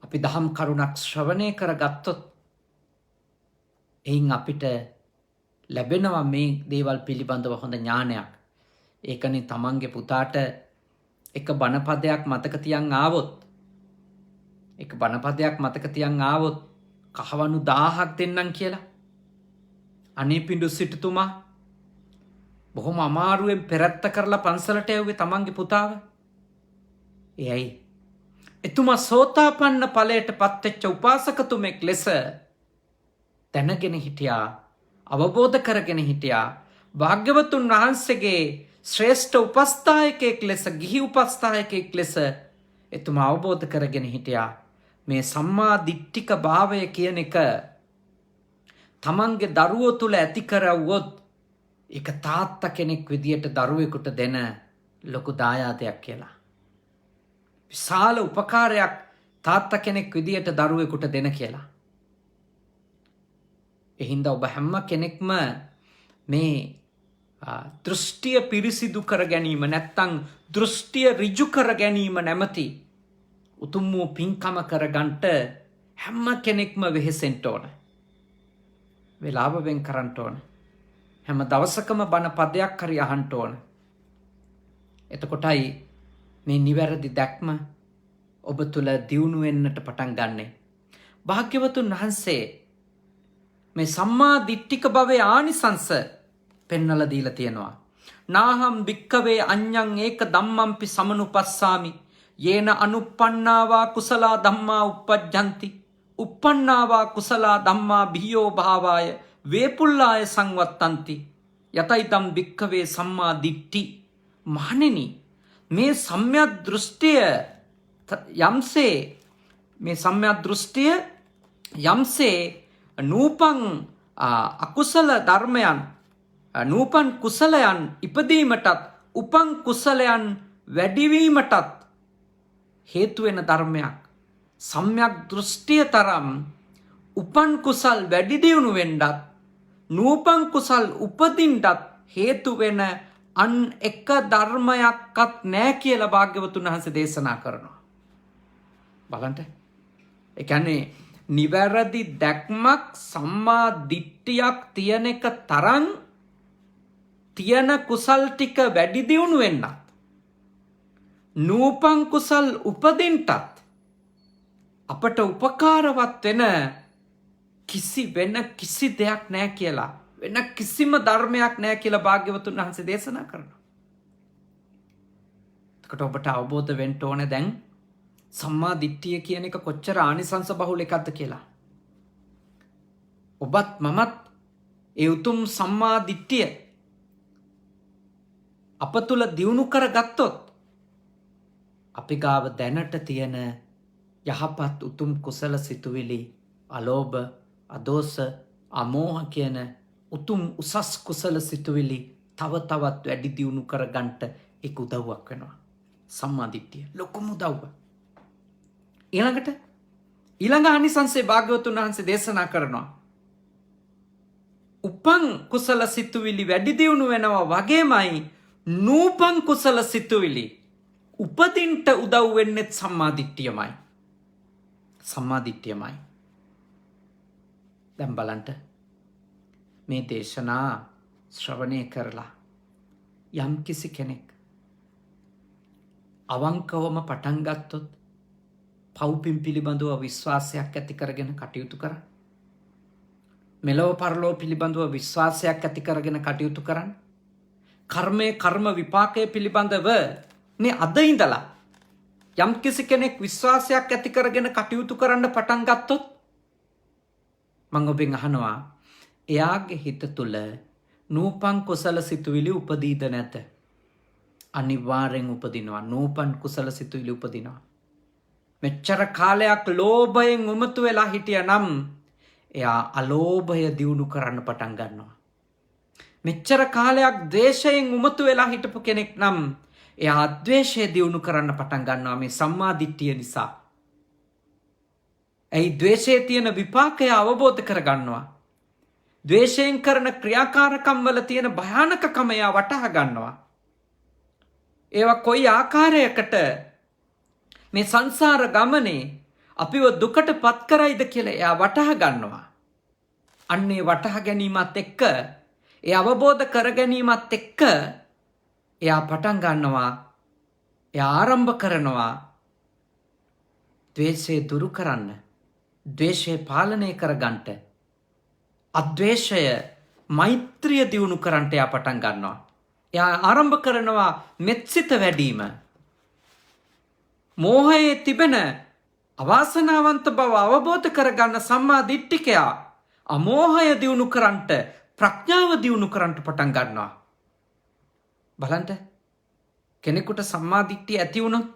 අපි දහම් කරුණක් ශ්‍රවණය කරගත්තොත් එයින් අපිට ලැබෙනවා මේ දේවල් පිළිබඳව හොඳ ඥානයක්. ඒකනේ තමන්ගේ පුතාට එක බණපදයක් මතක තියන් ආවොත්, එක බණපදයක් මතක තියන් ආවොත් කහවණු 1000ක් දෙන්නම් කියලා. අනේ පිඬු සිටුතුමා බොහොම අමාරුවෙන් පෙරත්ත කරලා පන්සලට යවුවේ තමන්ගේ පුතාව. එයයි එතුමා සෝතාපන්න ඵලයට පත්වෙච්ච උපාසකතුමෙක් ලෙස දැනගෙන හිටියා, අවබෝධ කරගෙන හිටියා. භාග්‍යවතුන් වහන්සේගේ ශ්‍රේෂ්ඨ උපස්ථායකයෙක් ලෙස, ගිහි උපස්ථායකයෙක් ලෙස එතුමා අවබෝධ කරගෙන හිටියා. මේ සම්මා දිට්ඨික භාවය කියන එක තමන්ගේ දරුවෝ තුල ඇති කරවුවොත් ඒක තාත්තා කෙනෙක් විදියට දරුවෙකුට දෙන ලොකු දායාදයක් කියලා. විශාල උපකාරයක් තාත්තා කෙනෙක් විදියට දරුවෙකුට දෙන කියලා. එහින්දා ඔබ හැම කෙනෙක්ම මේ දෘෂ්ටිය පිරිසිදු කර ගැනීම, නැත්තම් දෘෂ්ටිය ඍජු කර ගැනීම නැමැති උතුම් වූ පින්කම කරගන්නට හැම කෙනෙක්ම වෙහෙසෙන්න ඕන. වේලාව වෙන් කරන්න ඕන. හැම දවසකම බණ පදයක් හරි අහන්න ඕන. එතකොටයි මේ නිවැරදි දැක්ම ඔබ තුළ දියුණු වෙන්නට පටන් ගන්නේ. භාග්‍යවතුන් වහන්සේ මේ සම්මා දිට්ඨික භවයේ ආනිසංස පෙන්වලා දීලා තියෙනවා. නාහම් භික්ඛවේ අඤ්ඤං ඒක ධම්මම්පි සමනුපස්සාමි යේන අනුප්පන්නාවා කුසලා ධම්මා uppajjanti uppannāvā kusalā dhammā bhiyo bhāvāya වේපුල්ලාය සංවත්තන්ති යතයිතම් භික්ඛවේ සම්මා දිට්ඨි. මහණෙනි, මේ සම්‍යක් දෘෂ්ටිය යම්සේ නූපන් අකුසල ධර්මයන් නූපන් කුසලයන් ඉපදීමටත් උපන් කුසලයන් වැඩිවීමටත් හේතු වෙන ධර්මයක්. සම්‍යක් දෘෂ්ටිය තරම් උපන් කුසල් වැඩි දියුණු වෙන්නත් නූපන් කුසල් උපදින්නත් හේතු වෙන අන් එක ධර්මයක්වත් නැහැ කියලා භාග්‍යවතුන් වහන්සේ දේශනා කරනවා. බලන්න. ඒ කියන්නේ නිවැරදි දැක්මක් සම්මා දිට්ඨියක් තියෙන එක තරම් තියෙන කුසල් ටික වැඩි දියුණු වෙන්නත් නූපන් කුසල් උපදින්නත් අපට උපකාරවත් වෙන කිසි දෙයක් නැහැ කියලා, වෙන කිසිම ධර්මයක් නැහැ කියලා භාග්‍යවතුන් වහන්සේ දේශනා කරනවා. එතකොට ඔබට අවබෝධ වෙන්න ඕනේ දැන් සම්මා දිට්ඨිය කියන එක කොච්චර ආනිසංස බහුල එකක්ද කියලා. ඔබත් මමත් ඒ උතුම් සම්මා දිට්ඨිය අප තුළ දියුණු කරගත්තොත් අපි ගාව දැනට තියෙන යහපත් උතුම් කුසල සිතුවිලි, අලෝභ, අදෝස, අමෝහ කියන උතුම් උසස් කුසල සිතුවිලි තව තවත් වැඩි දියුණු කරගන්නට ඒක උදව්වක් වෙනවා. සම්මා දිට්ඨිය ලොකුම උදව්ව. ඊළඟ ආනිසංසයේ භාග්‍යවතුන් වහන්සේ දේශනා කරනවා. උපන් කුසල සිතුවිලි වැඩි දියුණු වෙනවා වගේමයි නූපන් කුසල සිතුවිලි උපදින්ට උදව් වෙන්නේ සම්මා දිට්ඨියමයි. සම්මා දිට්ඨියමයි. දැන් බලන්න මේ දේශනා ශ්‍රවණය කරලා යම් කිසි කෙනෙක් අවංකවම පටන් ගත්තොත් පව්පින් පිළිබඳව විශ්වාසයක් ඇති කරගෙන කටයුතු කරන්න. මෙලොව පරලොව පිළිබඳව විශ්වාසයක් ඇති කරගෙන කටයුතු කරන්න. කර්මයේ කර්ම විපාකයේ පිළිබඳව මේ අද ඉඳලා යම් කිසි කෙනෙක් විශ්වාසයක් ඇති කරගෙන කටයුතු කරන්න පටන් ගත්තොත් මම ඔබෙන් අහනවා එයාගේ හිත තුළ නූපන් කුසල සිතුවිලි උපදීද නැත? අනිවාර්යෙන් උපදිනවා. නූපන් කුසල සිතුවිලි උපදිනවා. මෙච්චර කාලයක් ලෝභයෙන් උමතු වෙලා හිටියනම් එයා අලෝභය දියුණු කරන්න පටන් ගන්නවා. මෙච්චර කාලයක් ද්වේෂයෙන් උමතු වෙලා හිටපු කෙනෙක් නම් එයා ද්වේෂය දියුණු කරන්න පටන් ගන්නවා මේ සම්මා දිට්ඨිය නිසා. ඒ ද්වේෂයේ තියෙන විපාකය අවබෝධ කරගන්නවා. ද්වේෂයෙන් කරන ක්‍රියාකාරකම් වල තියෙන භයානකකම එයා වටහා ගන්නවා. ඒවා කොයි ආකාරයකට මේ සංසාර ගමනේ අපිව දුකට පත් කරයිද කියලා එයා වටහා ගන්නවා. අන්නේ වටහා ගැනීමත් එක්ක ඒ අවබෝධ කර ගැනීමත් එක්ක එයා පටන් ගන්නවා, එයා ආරම්භ කරනවා ද්වේෂය දුරු කරන්න, ද්වේෂය පාලනය කරගන්නට, අද්වේෂය මෛත්‍රිය දියුණු කරන්නට එයා පටන් ගන්නවා. එයා ආරම්භ කරනවා මෙත්සිත වැඩිම. මෝහයේ තිබෙන අවාසනාවන්ත බව අවබෝධ කරගන්න සම්මා දිට්ඨිකයා අමෝහය දියුණු කරන්නට, ප්‍රඥාව දියුණු කරන්නට පටන් ගන්නවා. බලන්න, කෙනෙකුට සම්මා දිට්ඨිය ඇති වුණොත්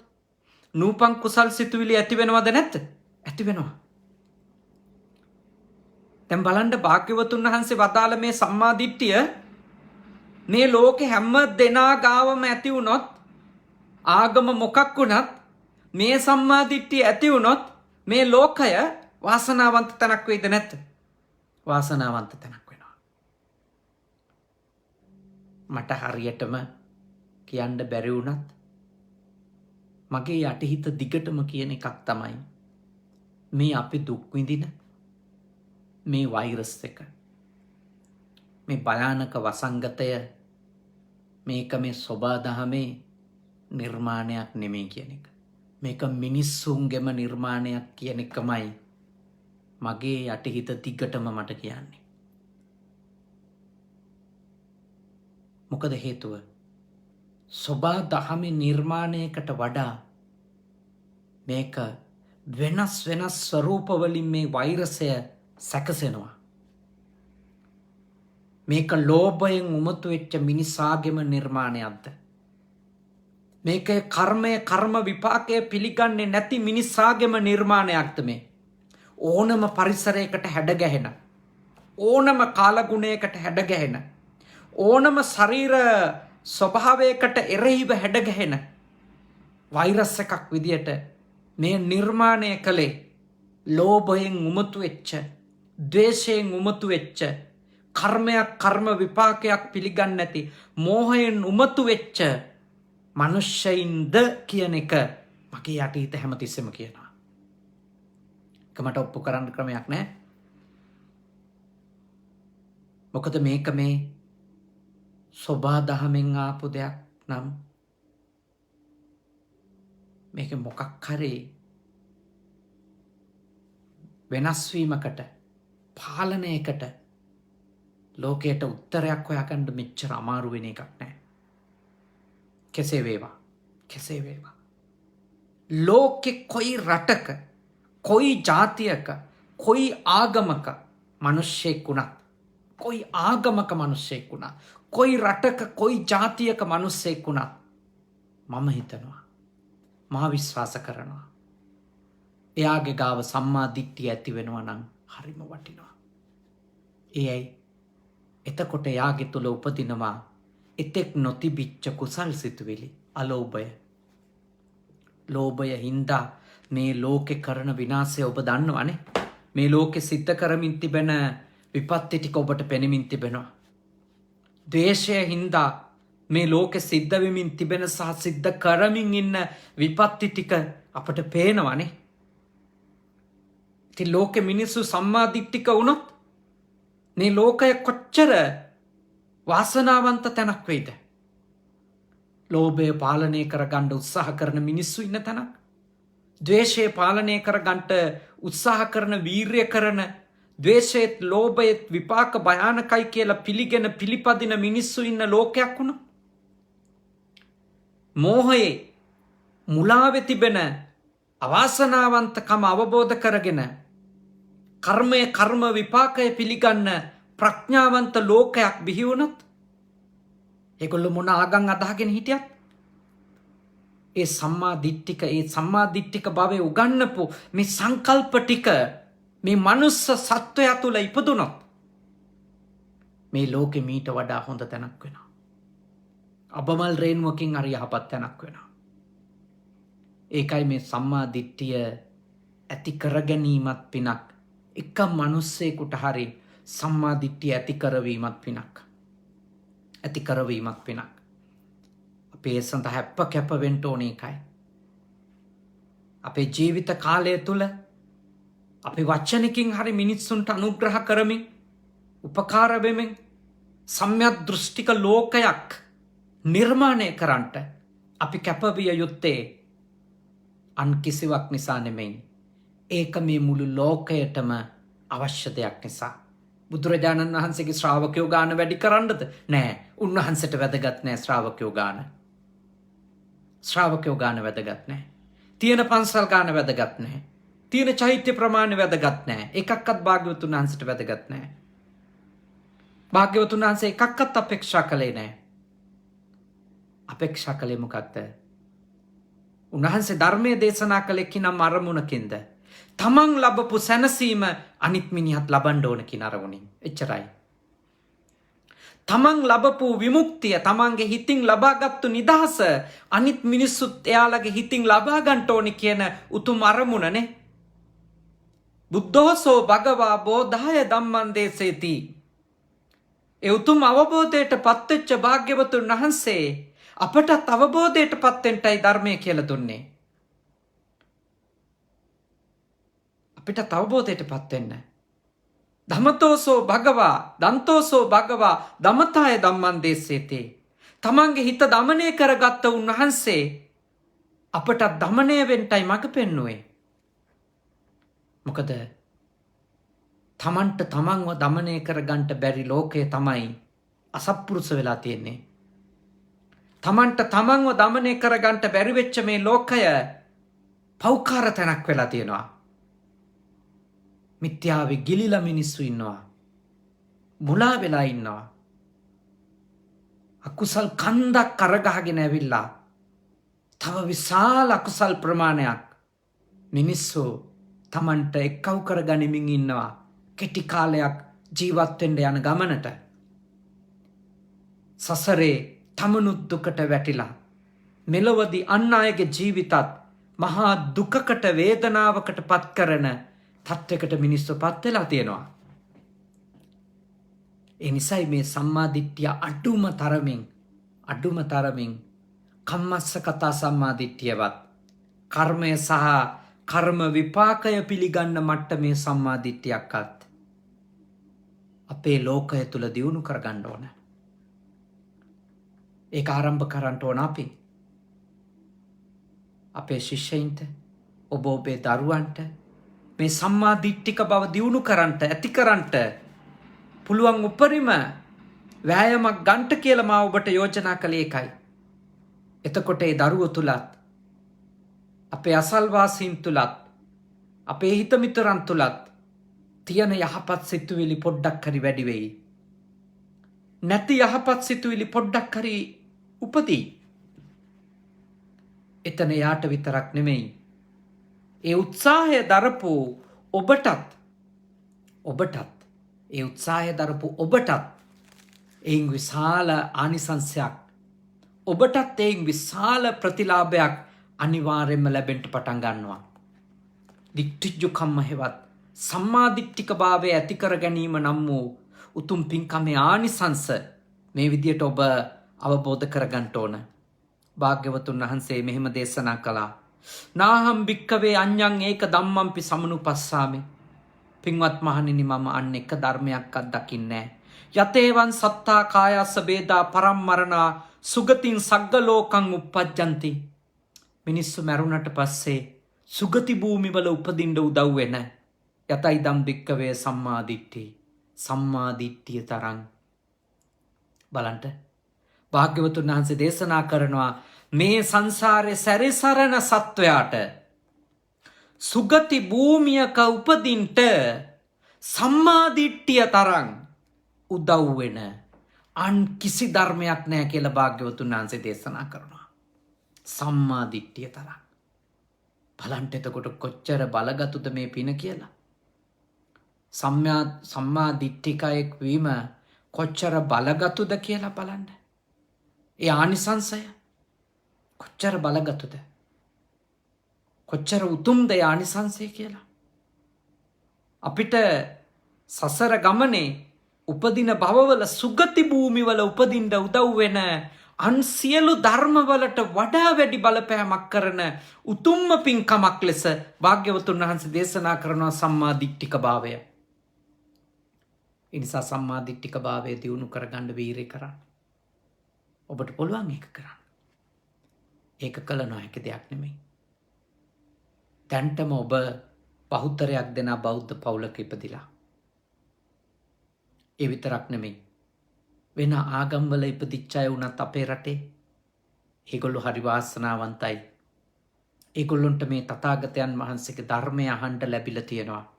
නූපන් කුසල් සිතුවිලි ඇති වෙනවද නැද්ද? ඇති වෙනවා. දැන් බලන්න භාග්‍යවතුන් වහන්සේ වදාළ මේ සම්මා දිට්ඨිය මේ ලෝකේ හැම දෙනා ගාවම ඇති වුණොත්, ආගම මොකක් වුණත් මේ සම්මා දිට්ඨිය ඇති වුණොත් මේ ලෝකය වාසනාවන්ත තැනක් වෙයිද නැද්ද? වාසනාවන්ත තැනක් වෙනවා. මට හරියටම කියන්න බැරි වුණත් මගේ යටිහිත දිගටම කියන එකක් තමයි මේ අපි දුක් විඳින මේ වෛරස් එක, මේ භයානක වසංගතය, මේක මේ සෝබා දහමේ නිර්මාණයක් නෙමෙයි කියන එක. මේක මිනිස්සුන්ගේම නිර්මාණයක් කියන එකමයි මගේ යටිහිත දිගටම මට කියන්නේ. මොකද හේතුව? සොබා දහමේ නිර්මාණයකට වඩා මේක වෙනස් වෙනස් ස්වරූපවලින් මේ වෛරසය සැකසෙනවා. මේක ලෝභයෙන් උමතු වෙච්ච මිනිසාගේම නිර්මාණයක්ද? මේක කර්ම විපාකය පිළිගන්නේ නැති මිනිසාගේම නිර්මාණයක්ද මේ? ඕනම පරිසරයකට හැඩගැහෙන, ඕනම කාලගුණයකට හැඩගැහෙන, ඕනම ශරීර ස්වභාවයකට එරෙහිව හැඩගැහෙන වෛරස් එකක් විදියට මේ නිර්මාණය කළේ ලෝභයෙන් උමතු වෙච්ච, ද්වේෂයෙන් උමතු වෙච්ච, කර්ම විපාකයක් පිළිගන්නේ නැති, මෝහයෙන් උමතු වෙච්ච මනුෂ්‍යයින්ද කියන එක මගේ යටිහිත හැමතිස්සෙම කියනවා. ඒක මට ඔප්පු කරන්න ක්‍රමයක් නැහැ. මොකද මේක මේ සෝබා දහමෙන් ආපු දෙයක් නම් මේක මොකක් හරි වෙනස් වීමකට, පාලනයකට ලෝකයට උත්තරයක් හොයාගන්න මෙච්චර අමාරු වෙන එකක් නැහැ. කෙසේ වේවා ලෝකෙ කොයි රටක, කොයි ජාතියක, කොයි ආගමක මිනිස්සෙක් වුණත්, කොයි ආගමක මිනිස්සෙක් වුණත්, කොයි රටක කොයි ජාතියක මිනිස්සෙක් වුණත් මම හිතනවා, මා විශ්වාස කරනවා එයාගේ ගාව සම්මා දිට්ඨිය ඇති වෙනවා නම් හරිම වටිනවා. එයයි එතකොට එයාගේ තුල උපදිනවා එතෙක් නොතිබිච්ච කුසල් සිතුවිලි, අලෝභය. ලෝභය හින්දා මේ ලෝකේ කරන විනාශය ඔබ දන්නවනේ. මේ ලෝකේ සිද්ධ කරමින් තිබෙන විපත්ති ටික ඔබට පෙනෙමින් තිබෙනවා. ද්වේෂය හින්දා මේ ලෝකේ සිද්ධ වෙමින් තිබෙන සහ සිද්ධ කරමින් ඉන්න විපත්ති ටික අපට පේනවනේ. ඉතින් ලෝකේ මිනිස්සු සම්මාදිට්ඨික වුණොත් මේ ලෝකය කොච්චර වාසනාවන්ත තැනක් වෙයිද? ලෝභය පාලනය කරගන්න උත්සාහ කරන මිනිස්සු ඉන්න තැනක්, ද්වේෂය පාලනය කරගන්න උත්සාහ කරන, වීර්ය කරන, ද්වේෂයත් ලෝභයත් විපාක භයානකයි කියලා පිළිගෙන පිළිපදින මිනිස්සු ඉන්න ලෝකයක් වුණා. මෝහයේ මුලාවේ තිබෙන අවාසනාවන්තකම අවබෝධ කරගෙන කර්ම විපාකය පිළිගන්න ප්‍රඥාවන්ත ලෝකයක් බිහි වුණොත් ඒගොල්ලෝ මොන ආගම් අදහගෙන හිටියත් ඒ සම්මාදිට්ඨික භාවයේ උගන්වපු මේ සංකල්ප ටික මේ මනුස්ස සත්වයා තුළ ඉපදුනොත් මේ ලෝකෙ මීට වඩා හොඳ තැනක් වෙනවා. අබමල් රේණුවකින් හරි යහපත් තැනක් වෙනවා. ඒකයි මේ සම්මාදිට්ඨිය ඇති කර ගැනීමත් පිනක්, එක මනුස්සයෙකුට හරි සම්මාදිට්ඨිය ඇති කරවීමත් පිනක්. අපි ඒ සඳහා හැප්ප කැප වෙන්න ඕනේ. එකයි අපේ ජීවිත කාලය තුළ අපි වචනකින් හරි මිනිස්සුන්ට අනුග්‍රහ කරමින්, උපකාර වෙමින් සම්‍යක් දෘෂ්ටික ලෝකයක් නිර්මාණය කරන්නට අපි කැපවිය යුත්තේ අන් කිසිවක් නිසා නෙමෙයි. ඒක මේ මුළු ලෝකයටම අවශ්‍ය දෙයක් නිසා. බුදුරජාණන් වහන්සේගේ ශ්‍රාවකයෝ ගාන වැඩි කරන්නද? නෑ. උන්වහන්සේට වැදගත් නෑ ශ්‍රාවකයෝ ගාන. ශ්‍රාවකයෝ ගාන වැදගත් නෑ. තියෙන පන්සල් ගාන වැදගත් නෑ. තියෙන චෛත්‍ය ප්‍රමාණය වැදගත් නෑ. එකක්වත් භාග්‍යවතුන් වහන්සේට වැදගත් නෑ. භාග්‍යවතුන් වහන්සේ එකක්වත් අපේක්ෂා කළේ නෑ. අපේක්ෂා කළේ මොකක්ද? උන්වහන්සේ ධර්මයේ දේශනා කළේ කිනම් අරමුණකින්ද? තමන් ලබපු සැනසීම අනිත් මිනිහත් ලබන්න ඕන කියන අරමුණින්. එච්චරයි. තමන් ලබපු විමුක්තිය, තමන්ගේ හිතින් ලබාගත්තු නිදහස අනිත් මිනිස්සුත් එයාලගේ හිතින් ලබා ගන්න ඕනි කියන උතුම් අරමුණනේ. බුද්ධෝසෝ භගවා බෝධාය ධම්මං දේසේති. ඒ උතුම් අවබෝධයට පත්වෙච්ච භාග්‍යවතුන් වහන්සේ අපටත් අවබෝධයට පත්වෙන්ටයි ධර්මය කියලා දුන්නේ. අපිට අවබෝධයට පත්වෙන්න. ධම්මතෝසෝ භගවා දන්තෝසෝ භගවා ධම්මතාය ධම්මං දේසේති. තමන්ගේ හිත දමනය කරගත්ත උන්වහන්සේ අපට දමනය වෙන්ටයි මඟ පෙන්නුවේ. මොකද තමන්ට තමන්ව දමනය කරගන්ට බැරි ලෝකය තමයි අසත්පුරුෂ වෙලා තියෙන්නේ. තමන්ට තමන්ව දමනය කරගන්ට බැරිවෙච්ච මේ ලෝකය පෞකාර තැනක් වෙලා තියෙනවා. මිත්‍යාවේ ගිලිලා මිනිස්සු ඉන්නවා. මුලා වෙලා ඉන්නවා. අකුසල් කන්දක් කරගහගෙන ඇවිල්ලා තව විශාල අකුසල් ප්‍රමාණයක් මිනිස්සු තමන්ට එක්කව් කරගනිමින් ඉන්නවා. කෙටි කාලයක් ජීවත් වෙන්න යන ගමනට සසරේ තමනුත් දුකට වැටිලා මෙලොවදී අන් අයගේ ජීවිතත් මහා දුකකට වේදනාවකට පත් කරන තත්වයකට මිනිස්සු පත් වෙලා තියෙනවා. ඒ නිසයි මේ සම්මාදිට්ඨිය අඩුම තරමින් කම්මස්ස කතා සම්මාදිට්ඨියවත් කර්මය සහ කර්ම විපාකය පිළිගන්න මට්ටමේ සම්මාදිට්ඨියක්වත් අපේ ලෝකය තුල දියුණු කරගන්න ඕන. ඒක ආරම්භ කරන්න ඕන අපි. අපේ ශිෂ්‍යයින්ට ඔබ ඔබේ දරුවන්ට මේ සම්මාදිට්ඨික බව දියුණු කරන්නට ඇති කරන්නට පුළුවන් උපරිම වෑයමක් ගන්නට කියලා මා ඔබට යෝජනා කළේ ඒකයි. එතකොට ඒ දරුවෝ තුලත් අපේ අසල්වාසීන් තුලත් අපේ හිතමිතුරන් තුලත් තියෙන යහපත් සිතුවිලි පොඩ්ඩක් හරි වැඩි වෙයි. නැති යහපත් සිතුවිලි පොඩ්ඩක් හරි උපදී. එතන යාට විතරක් නෙමෙයි. ඒ උත්සාහය දරපු ඔබටත් ඒ උත්සාහය දරපු ඔබටත් එයින් විශාල ආනිසංසයක් ඔබටත් එයින් විශාල ප්‍රතිලාභයක් අනිවාර්යයෙන්ම ලැබෙන්න පටන් ගන්නවා. දික්ටිජ්ජුකම්ම හෙවත් සම්මාදිට්ඨික භාවය ඇති කර ගැනීම නම් වූ උතුම් පින්කමේ ආනිසංස මේ විදියට ඔබ අවබෝධ කරගන්න ඕන. භාග්‍යවතුන් වහන්සේ මෙහෙම දේශනා කළා. නාහම් භික්කවේ අඤ්ඤං ඒක ධම්මම්පි සමනුපස්සාමි. පින්වත් මහණෙනි මම අන්න එක ධර්මයක්වත් දකින්නේ නැහැ. යතේවං සත්තා කායස්ස බේදා පරම්මරණා සුගතින් සග්ග ලෝකං uppajjanti. මිනිස්සු මරුණට පස්සේ සුගති භූමිවල උපදින්න උදව් වෙන යතයි ධම් භික්කවේ සම්මාදිට්ඨි. සම්මාදිට්ඨිය තරං බලන්න භාග්‍යවතුන් වහන්සේ දේශනා කරනවා මේ සංසාරේ සැරිසරන සත්වයාට සුගති භූමියක උපදින්ට සම්මාදිට්ඨිය තරං උදව් වෙන අන් කිසි ධර්මයක් නැහැ කියලා භාග්‍යවතුන් වහන්සේ දේශනා කරනවා. සම්මාදිට්ඨිය තරං බලන්න එතකොට කොච්චර බලගතුද මේ පින කියලා. සම්මාදිට්ඨිකයෙක් වීම කොච්චර බලගතුද කියලා බලන්න. ඒ ආනිසංසය කොච්චර බලගතුද, කොච්චර උතුම්ද ඒ ආනිසංසය කියලා. අපිට සසර ගමනේ උපදින භවවල සුගති භූමිවල උපදින්න උදව් වෙන අන් සියලු ධර්මවලට වඩා වැඩි බලපෑමක් කරන උතුම්ම පින්කමක් ලෙස භාග්‍යවතුන් වහන්සේ දේශනා කරනවා සම්මාදිට්ඨික භාවය. ඒ නිසා සම්මාදිට්ඨික භාවය දියුණු කරගන්න වීරිය කරන්න. ඔබට පුළුවන් ඒක කරන්න. ඒක කළ නොහැකි දෙයක් නෙමෙයි. දැන්ටම ඔබ බහුතරයක් දෙන බෞද්ධ පවුලක ඉපදිලා. ඒ විතරක් නෙමෙයි. වෙන ආගම්වල ඉපදිච්ච අය වුණත් අපේ රටේ ඒගොල්ලෝ හරි වාසනාවන්තයි. ඒගොල්ලොන්ට මේ තථාගතයන් වහන්සේගේ ධර්මය අහන්න ලැබිලා තියෙනවා.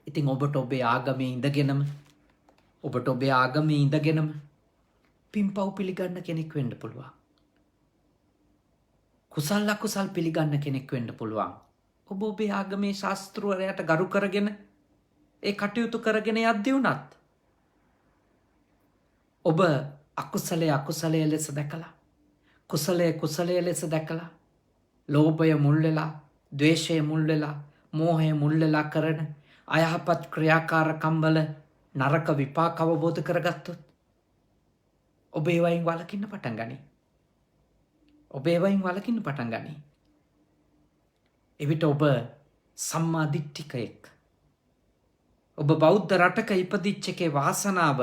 ඉතින් ඔබට ඔබේ ආගමේ ඉඳගෙනම පින්පව් පිළිගන්න කෙනෙක් වෙන්න පුළුවන්. කුසල් අකුසල් පිළිගන්න කෙනෙක් වෙන්න පුළුවන්. ඔබ ඔබේ ආගමේ ශාස්ත්‍රවරයාට ගරු කරගෙන ඒ කටයුතු කරගෙන යද්දී උනත් ඔබ අකුසලයේ ලෙස දැකලා කුසලයේ ලෙස දැකලා ලෝභය මුල් වෙලා, ද්වේෂය මුල් වෙලා, මෝහය මුල් වෙලා කරන අයහපත් ක්‍රියාකාරකම් වල නරක විපාක අවබෝධ කරගත්තොත් ඔබ ඒවයින් වළකින්න පටන් ගනී. එවිට ඔබ සම්මාදිට්ඨිකයෙක්. ඔබ බෞද්ධ රටක ඉපදිච්ච එකේ වාසනාව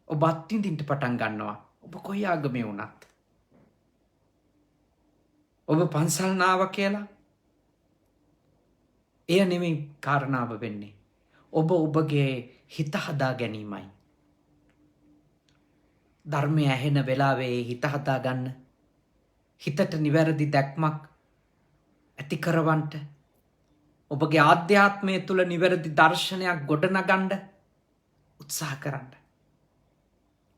ඔබ අත්විඳින්න පටන් ගන්නවා. ඔබ කොයි ආගමේ වුණත්. ඔබ පන්සල් නාව කියලා එය නෙමෙයි කාරණාව වෙන්නේ. ඔබ ඔබගේ හිත හදා ගැනීමයි. ධර්මය ඇහෙන වෙලාවේ හිත හදා ගන්න. හිතට නිවැරදි දැක්මක් ඇති කරවන්නට ඔබගේ ආධ්‍යාත්මය තුළ නිවැරදි දර්ශනයක් ගොඩනගන්න උත්සාහ කරන්න.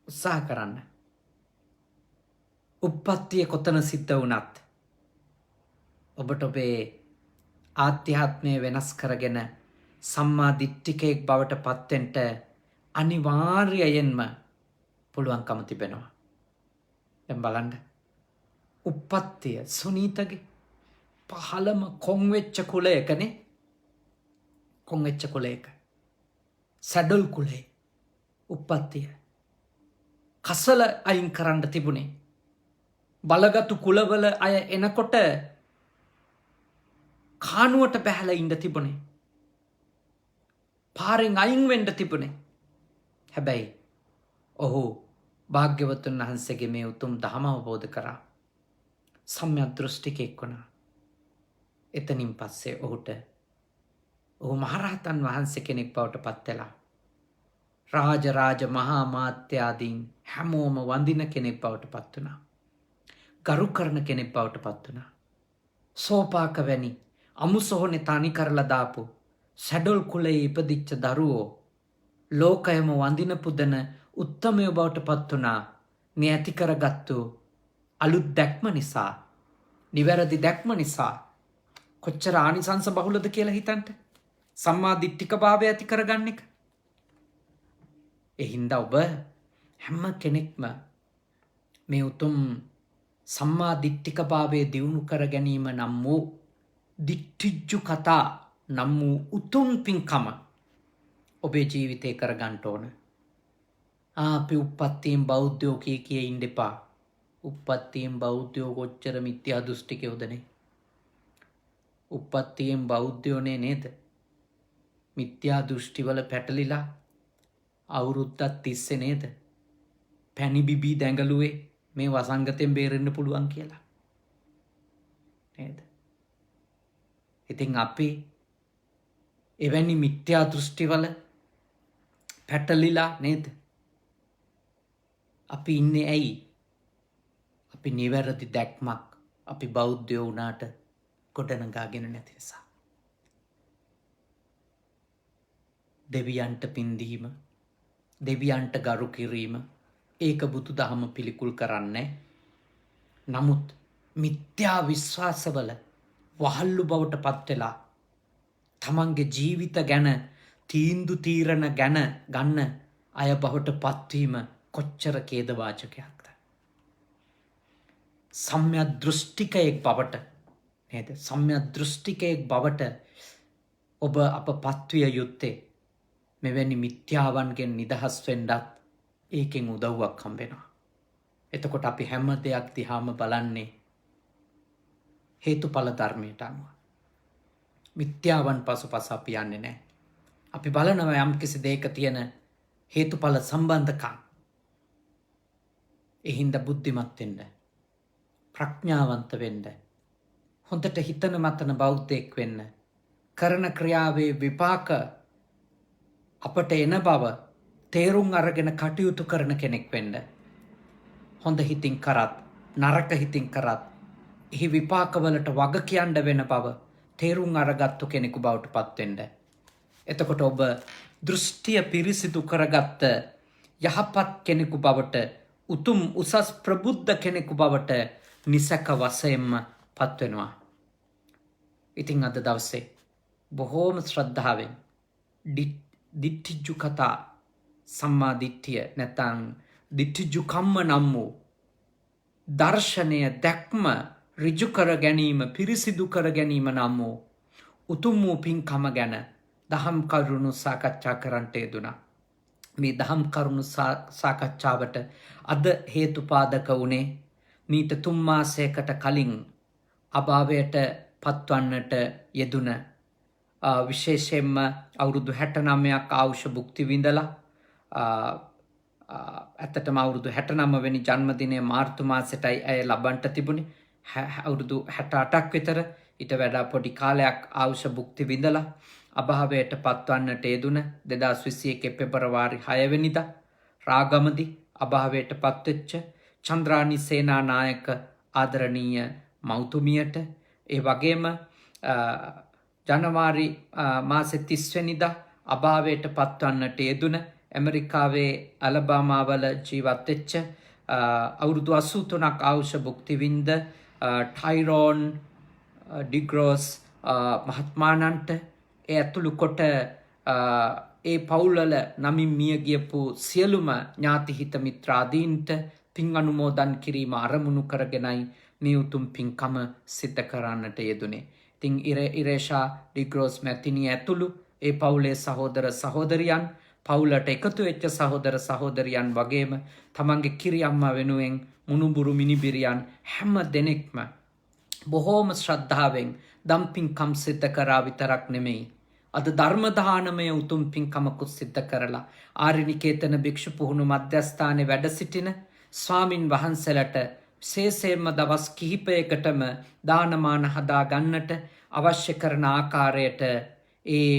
උත්සාහ කරන්න. උප්පත්තිය කොතන සිද්ධ වුණත් ඔබට ඔබේ ආධ්‍යාත්මය වෙනස් කරගෙන සම්මා දිට්ඨිකයෙක් බවට පත්වෙන්ට අනිවාර්යයෙන්ම පුළුවන්කම තිබෙනවා. දැන් බලන්න. උප්පත්තිය සුනීතගේ පහළම කොන්වෙච්ච කුලයකනේ. කොන්වෙච්ච කුලයක. සැඩල් කුලේ උප්පත්තිය. කසල අයින් කරන්න තිබුණේ. බලගතු කුලවල අය එනකොට කානුවට බැහැලා ඉන්න තිබුණේ. පාරෙන් අයින් වෙන්න තිබුණේ. හැබැයි ඔහු භාග්‍යවතුන් වහන්සේගේ මේ උතුම් ධම අවබෝධ කරා. සම්‍යක් දෘෂ්ටිකෙක් වුණා. එතනින් පස්සේ ඔහු මහරහතන් වහන්සේ කෙනෙක් බවට පත් වෙලා රාජ මහා මාත්‍යාදීන් හැමෝම වඳින කෙනෙක් බවට පත් වුණා. ගරු කරන කෙනෙක් බවට පත් වුණා. සෝපාක වැනි අමුසොහොනේ තනි කරලා දාපු සැඩොල් කුලයේ ඉපදිච්ච දරුවෝ ලෝකයම වඳින පුදන උත්තමයෝ බවට පත් වුණා. මේ ඇති කරගත්තු අලුත් දැක්ම නිසා, නිවැරදි දැක්ම නිසා කොච්චර ආනිසංස බහුලද කියලා හිතන්න. සම්මා දිට්ඨික භාවය ඇති කරගන්න එක. ඒ හින්දා ඔබ හැම කෙනෙක්ම මේ උතුම් සම්මා දිට්ඨික භාවයේ දියුණු කර ගැනීම නම් වූ දිට්ඨිජ්ජු කතා නම් වූ උතුම් පින්කම ඔබේ ජීවිතේ කරගන්න ඕන. අපි උප්පත්තියෙන් බෞද්ධයෝ කිය ඉන්න එපා. උප්පත්තියෙන් බෞද්ධයෝ කොච්චර මිත්‍යා දෘෂ්ටිකයෝදනේ. උප්පත්තියෙන් බෞද්ධයෝනේ නේද? මිත්‍යා දෘෂ්ටිවල පැටලිලා අවුරුද්දක් තිස්සේ නේද පැණි බිබී දැඟලුවේ මේ වසංගතයෙන් බේරෙන්න පුළුවන් කියලා නේද? ඉතින් අපි එවැනි මිත්‍යා දෘෂ්ටිවල පැටලිලා නේද අපි ඉන්නේ? ඇයි? අපි නිවැරදි දැක්මක් අපි බෞද්ධයෝ වුණාට ගොඩනගාගෙන නැති නිසා. දෙවියන්ට පින්දීම, දෙවියන්ට ගරු කිරීම ඒක බුදු දහම පිළිකුල් කරන්නේ. නමුත් මිත්‍යා විශ්වාසවල වහල්ලු බවට පත් වෙලා තමන්ගේ ජීවිත ගැන තීන්දු තීරණ ගැන ගන්න අය බවට පත්වීම කොච්චර ඛේදවාචකයක්ද? සම්‍යක් දෘෂ්ටිකයෙක් බවට නේද? සම්‍යක් දෘෂ්ටිකයෙක් බවට ඔබ අප පත්විය යුත්තේ මෙවැනි මිත්‍යාවන්ගෙන් නිදහස් වෙන්නත් ඒකෙන් උදව්වක් හම්බෙනවා. එතකොට අපි හැම දෙයක් දිහාම බලන්නේ හේතුඵල ධර්මයට අනුව. මිත්‍යාවන් පසුපස අපි යන්නේ නැහැ. අපි බලනවා යම් කිසි දෙයක තියෙන හේතුඵල සම්බන්ධකම්. ඒ හින්දා බුද්ධිමත් වෙන්න, ප්‍රඥාවන්ත වෙන්න, හොඳට හිතන මතන බෞද්ධයෙක් වෙන්න, කරන ක්‍රියාවේ විපාක අපට එන බව තේරුම් අරගෙන කටයුතු කරන කෙනෙක් වෙන්න. හොඳ හිතින් කරත් නරක හිතින් කරත් එහි විපාකවලට වග කියන්න වෙන බව තේරුම් අරගත්තු කෙනෙකු බවට පත් වෙන්න. එතකොට ඔබ දෘෂ්ටිය පිරිසිදු කරගත්ත යහපත් කෙනෙකු බවට, උතුම් උසස් ප්‍රබුද්ධ කෙනෙකු බවට නිසක වශයෙන්ම පත් වෙනවා. ඉතින් අද දවසේ බොහෝම ශ්‍රද්ධාවෙන් දිට්ඨිජ්ජු කතා, සම්මා දිට්ඨිය නැත්නම් දිට්ඨිජ්ජු කම්ම නම් වූ දර්ශනය, දැක්ම ඍජු කර ගැනීම, පිරිසිදු කර ගැනීම නම් වූ උතුම් වූ පින්කම ගැන දහම් කරුණු සාකච්ඡා කරන්නට යෙදුණා. මේ දහම් කරුණු සාකච්ඡාවට අද හේතුපාදක වුණේ මීට 3 මාසයකට කලින් අභාවයට පත්වන්නට යෙදුන විශේෂයෙන්ම අවුරුදු 69ක් ආයුෂ භුක්ති විඳලා ඇත්තටම අවුරුදු 69 වෙනි ජන්මදිනය මාර්තු මාසෙටයි ඇය ලබන්නට තිබුණේ. අවුරුදු 68ක් විතර ඊට වඩා පොඩි කාලයක් ආයුෂ භුක්ති විඳලා අභාවයට පත්වන්නට යෙදුන 2021 පෙබරවාරි 6 වෙනිදා රාගමදී අභාවයට පත්වෙච්ච චන්ද්‍රානි සේනානායක ආදරණීය මෞතුමියට ඒ වගේම ජනවාරි මාසේ 30 වෙනිදා අභාවයට පත්වන්නට යෙදුන ඇමරිකාවේ අලබාමාවල ජීවත් වෙච්ච අවුරුදු 83ක් ආයුෂ භුක්ති විඳ ටයිරෝන් ඩිග්‍රෝස් මහත්මානන්ට ඒ ඇතුළු කොට ඒ පවුල්වල නමින් මිය ගියපු සියලුම ඥාතිහිත මිත්‍රාදීන්ට පින් අනුමෝදන් කිරීම අරමුණු කරගෙනයි මේ උතුම් පින්කම සිද්ධ කරන්නට යෙදුනේ. ඉතින් ඉරේෂා ඩිග්‍රෝස් මැතිණිය ඇතුළු ඒ පවුලේ සහෝදර සහෝදරියන් පවුලට එකතු වෙච්ච සහෝදර සහෝදරියන් වගේම තමන්ගේ කිරි අම්මා වෙනුවෙන් මුණුබුරු මිනිබිරියන් හැම දෙනෙක්ම බොහෝම ශ්‍රද්ධාවෙන් දම් පින්කම් සිද්ධ කරා විතරක් නෙමෙයි. අද ධර්ම දානමය උතුම් පින්කමකුත් සිද්ධ කරලා ආරණිකේතන භික්ෂු පුහුණු මධ්‍යස්ථානයේ වැඩ සිටින ස්වාමින් වහන්සේලාට විශේෂයෙන්ම දවස් කිහිපයකටම දානමාන හදා ගන්නට අවශ්‍ය කරන ආකාරයට ඒ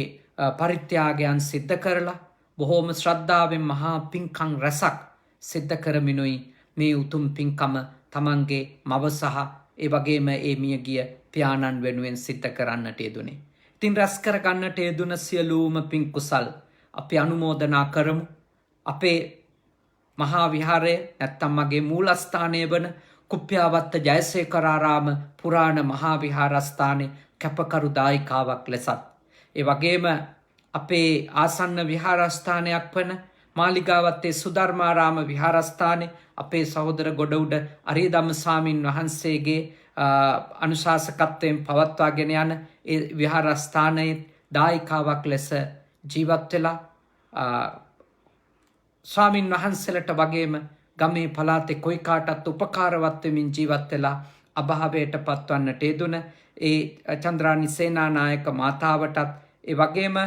පරිත්‍යාගයන් සිද්ධ කරලා බොහෝම ශ්‍රද්ධාවෙන් මහා පින්කම් රැසක් සිද්ධ කරමිනුයි මේ උතුම් පින්කම තමන්ගේ මව සහ ඒ වගේම ඒ මියගිය පියාණන් වෙනුවෙන් සිද්ධ කරන්නට යෙදුනේ. ඉතින් රැස් කර ගන්නට යෙදුන සියලුම පින් කුසල් අපි අනුමෝදනා කරමු. අපේ මහා විහාරය නැත්තම් මගේ මූලස්ථානය වන කුප්පියාවත්ත ජයසේකරාරාම පුරාණ මහා විහාරස්ථානයේ කැපකරු දායිකාවක් ලෙසත් ඒ වගේම අපේ ආසන්න විහාරස්ථානයක් වන මාලිගාවත්තේ සුධර්මාරාම විහාරස්ථානයේ අපේ සහෝදර ගොඩඋඩ අරියදම්ම ස්වාමින් වහන්සේගේ අනුශාසකත්වයෙන් පවත්වාගෙන යන ඒ විහාරස්ථානයේ දායිකාවක් ලෙස ජීවත් වෙලා ස්වාමින් වහන්සේලට වගේම ගමේ පළාතේ කොයි කාටත් උපකාරවත් වෙමින් ජීවත් වෙලා අභාවයට පත්වන්නට යෙදුන ඒ චන්ද්‍රානි සේනානායක මාතාවටත් ඒ වගේම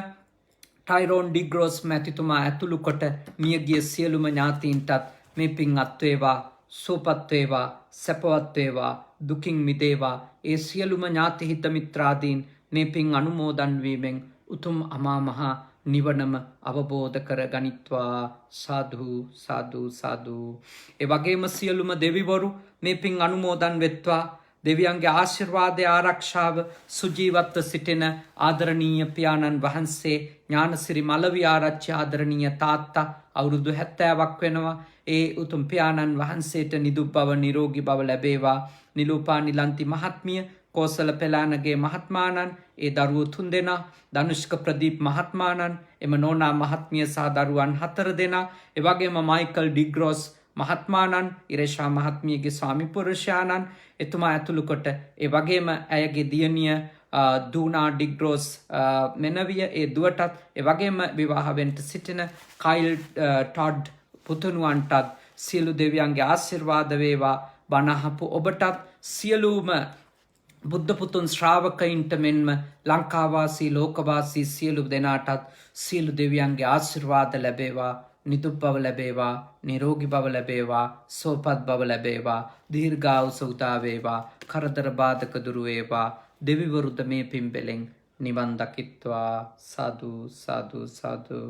ටයිරෝන් ඩිග්‍රෝස් මැතිතුමා ඇතුළු කොට මියගිය සියලුම ඥාතීන්ටත් මේ පින් අත් වේවා, සුවපත් වේවා, සැපවත් වේවා, දුකින් මිදේවා. ඒ සියලුම ඥාතිහිත මිත්‍රාදීන් මේ පින් අනුමෝදන් වීමෙන් උතුම් අමා මහ නිවනම අවබෝධ කර ගනිත්වා. සාදු සාදු සාදු. ඒ වගේම සියලුම දෙවිවරු මේ පින් අනුමෝදන් වෙත්වා. දෙවියන්ගේ ආශිර්වාදය ආරක්ෂාව සුජීවත්ව සිටින ආදරණීය පියාණන් වහන්සේ ඥානසිරි මලවි ආරච්චි ආදරණීය තාත්තා අවුරුදු 70ක් වෙනවා. ඒ උතුම් පියාණන් වහන්සේට නිදුක් බව නිරෝගී බව ලැබේවා. නිලූපා නිලන්ති මහත්මිය, කෝසල පෙලානගේ මහත්මාණන්, ඒ දරුවෝ 3 දෙනා, ධනුෂ්ක ප්‍රදීප් මහත්මාණන්, එම නෝනා මහත්මිය සහ දරුවන් 4 දෙනා, ඒ වගේම මයිකල් ඩිග්‍රෝස් මහත්මාණන්, ඉරේෂා මහත්මියගේ ස්වාමි පුරුෂයාණන් එතුමා ඇතුළු කොට ඒ වගේම ඇයගේ දියණිය දූනා ඩිග්‍රෝස් මෙනවිය ඒ දුවටත් ඒ වගේම විවාහ වෙන්න සිටින කයිල් ටොඩ් පුතුණුවන්ටත් සියලු දෙවියන්ගේ ආශිර්වාද වේවා. බණහපු ඔබටත් සියලුම බුද්ධ පුතුන් ශ්‍රාවකයින්ට මෙන්ම ලංකාවාසී ලෝකවාසී සියලු දෙනාටත් සියලු දෙවියන්ගේ ආශිර්වාද ලැබේවා. නිදුක් බව ලැබේවා, නිරෝගී බව ලැබේවා, සුවපත් බව ලැබේවා, දීර්ඝායුෂ උදා වේවා, කරදර බාධක දුරු වේවා. දෙවිවරුද මේ පින්බෙලෙන් නිවන් දකිත්වා. සාදු සාදු සාදු.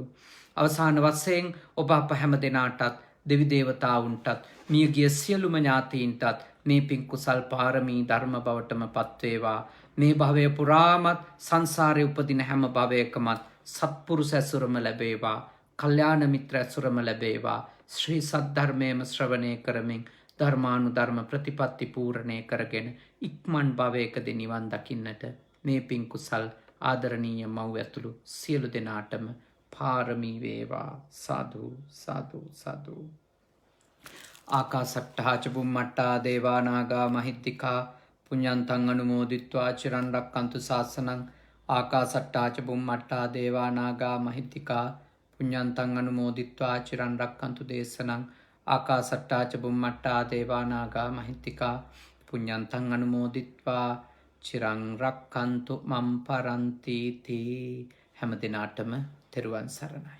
අවසාන වශයෙන් ඔබ අප හැම දෙනාටත් දෙවි දේවතාවුන්ටත් මියගිය සියලුම ඥාතීන්ටත් මේ පින් කුසල් පාරමී ධර්ම බවටම පත්වේවා. මේ භවය පුරාමත් සංසාරේ උපදින හැම භවයකමත් සත්පුරුෂ ඇසුරම ලැබේවා. කල්යාණ මිත්‍ර ඇසුරම ලැබේවා. ශ්‍රී සද්ධර්මයේම ශ්‍රවණය කරමින් ධර්මානුධර්ම ප්‍රතිපත්ති පූර්ණය කරගෙන ඉක්මන් භවයකදී නිවන් දකින්නට මේ පින් කුසල් ආදරණීය මව් ඇතුළු සියලු දෙනාටම පාරමී වේවා. සාදු සාදු සාදු. ආකාසට්ටා ච බුම්මට්ටා දේවා නාග මහිත්‍තිකා පුඤ්ඤන්තං අනුමෝදිත්වා චිරන් රක්칸තු ශාසනං. ආකාසට්ටා ච බුම්මට්ටා දේවා නාග මහිත්‍තිකා පුඤ්ඤන්තං අනුමෝදිත්වා චිරන් රක්칸තු දේශනං. ආකාසට්ටා ච බුම්මට්ටා දේවා නාග මහිත්‍තිකා පුඤ්ඤන්තං අනුමෝදිත්වා චිරන් රක්칸තු මම් පරන්ති තී. හැම දිනාටම තෙරුවන් සරණයි.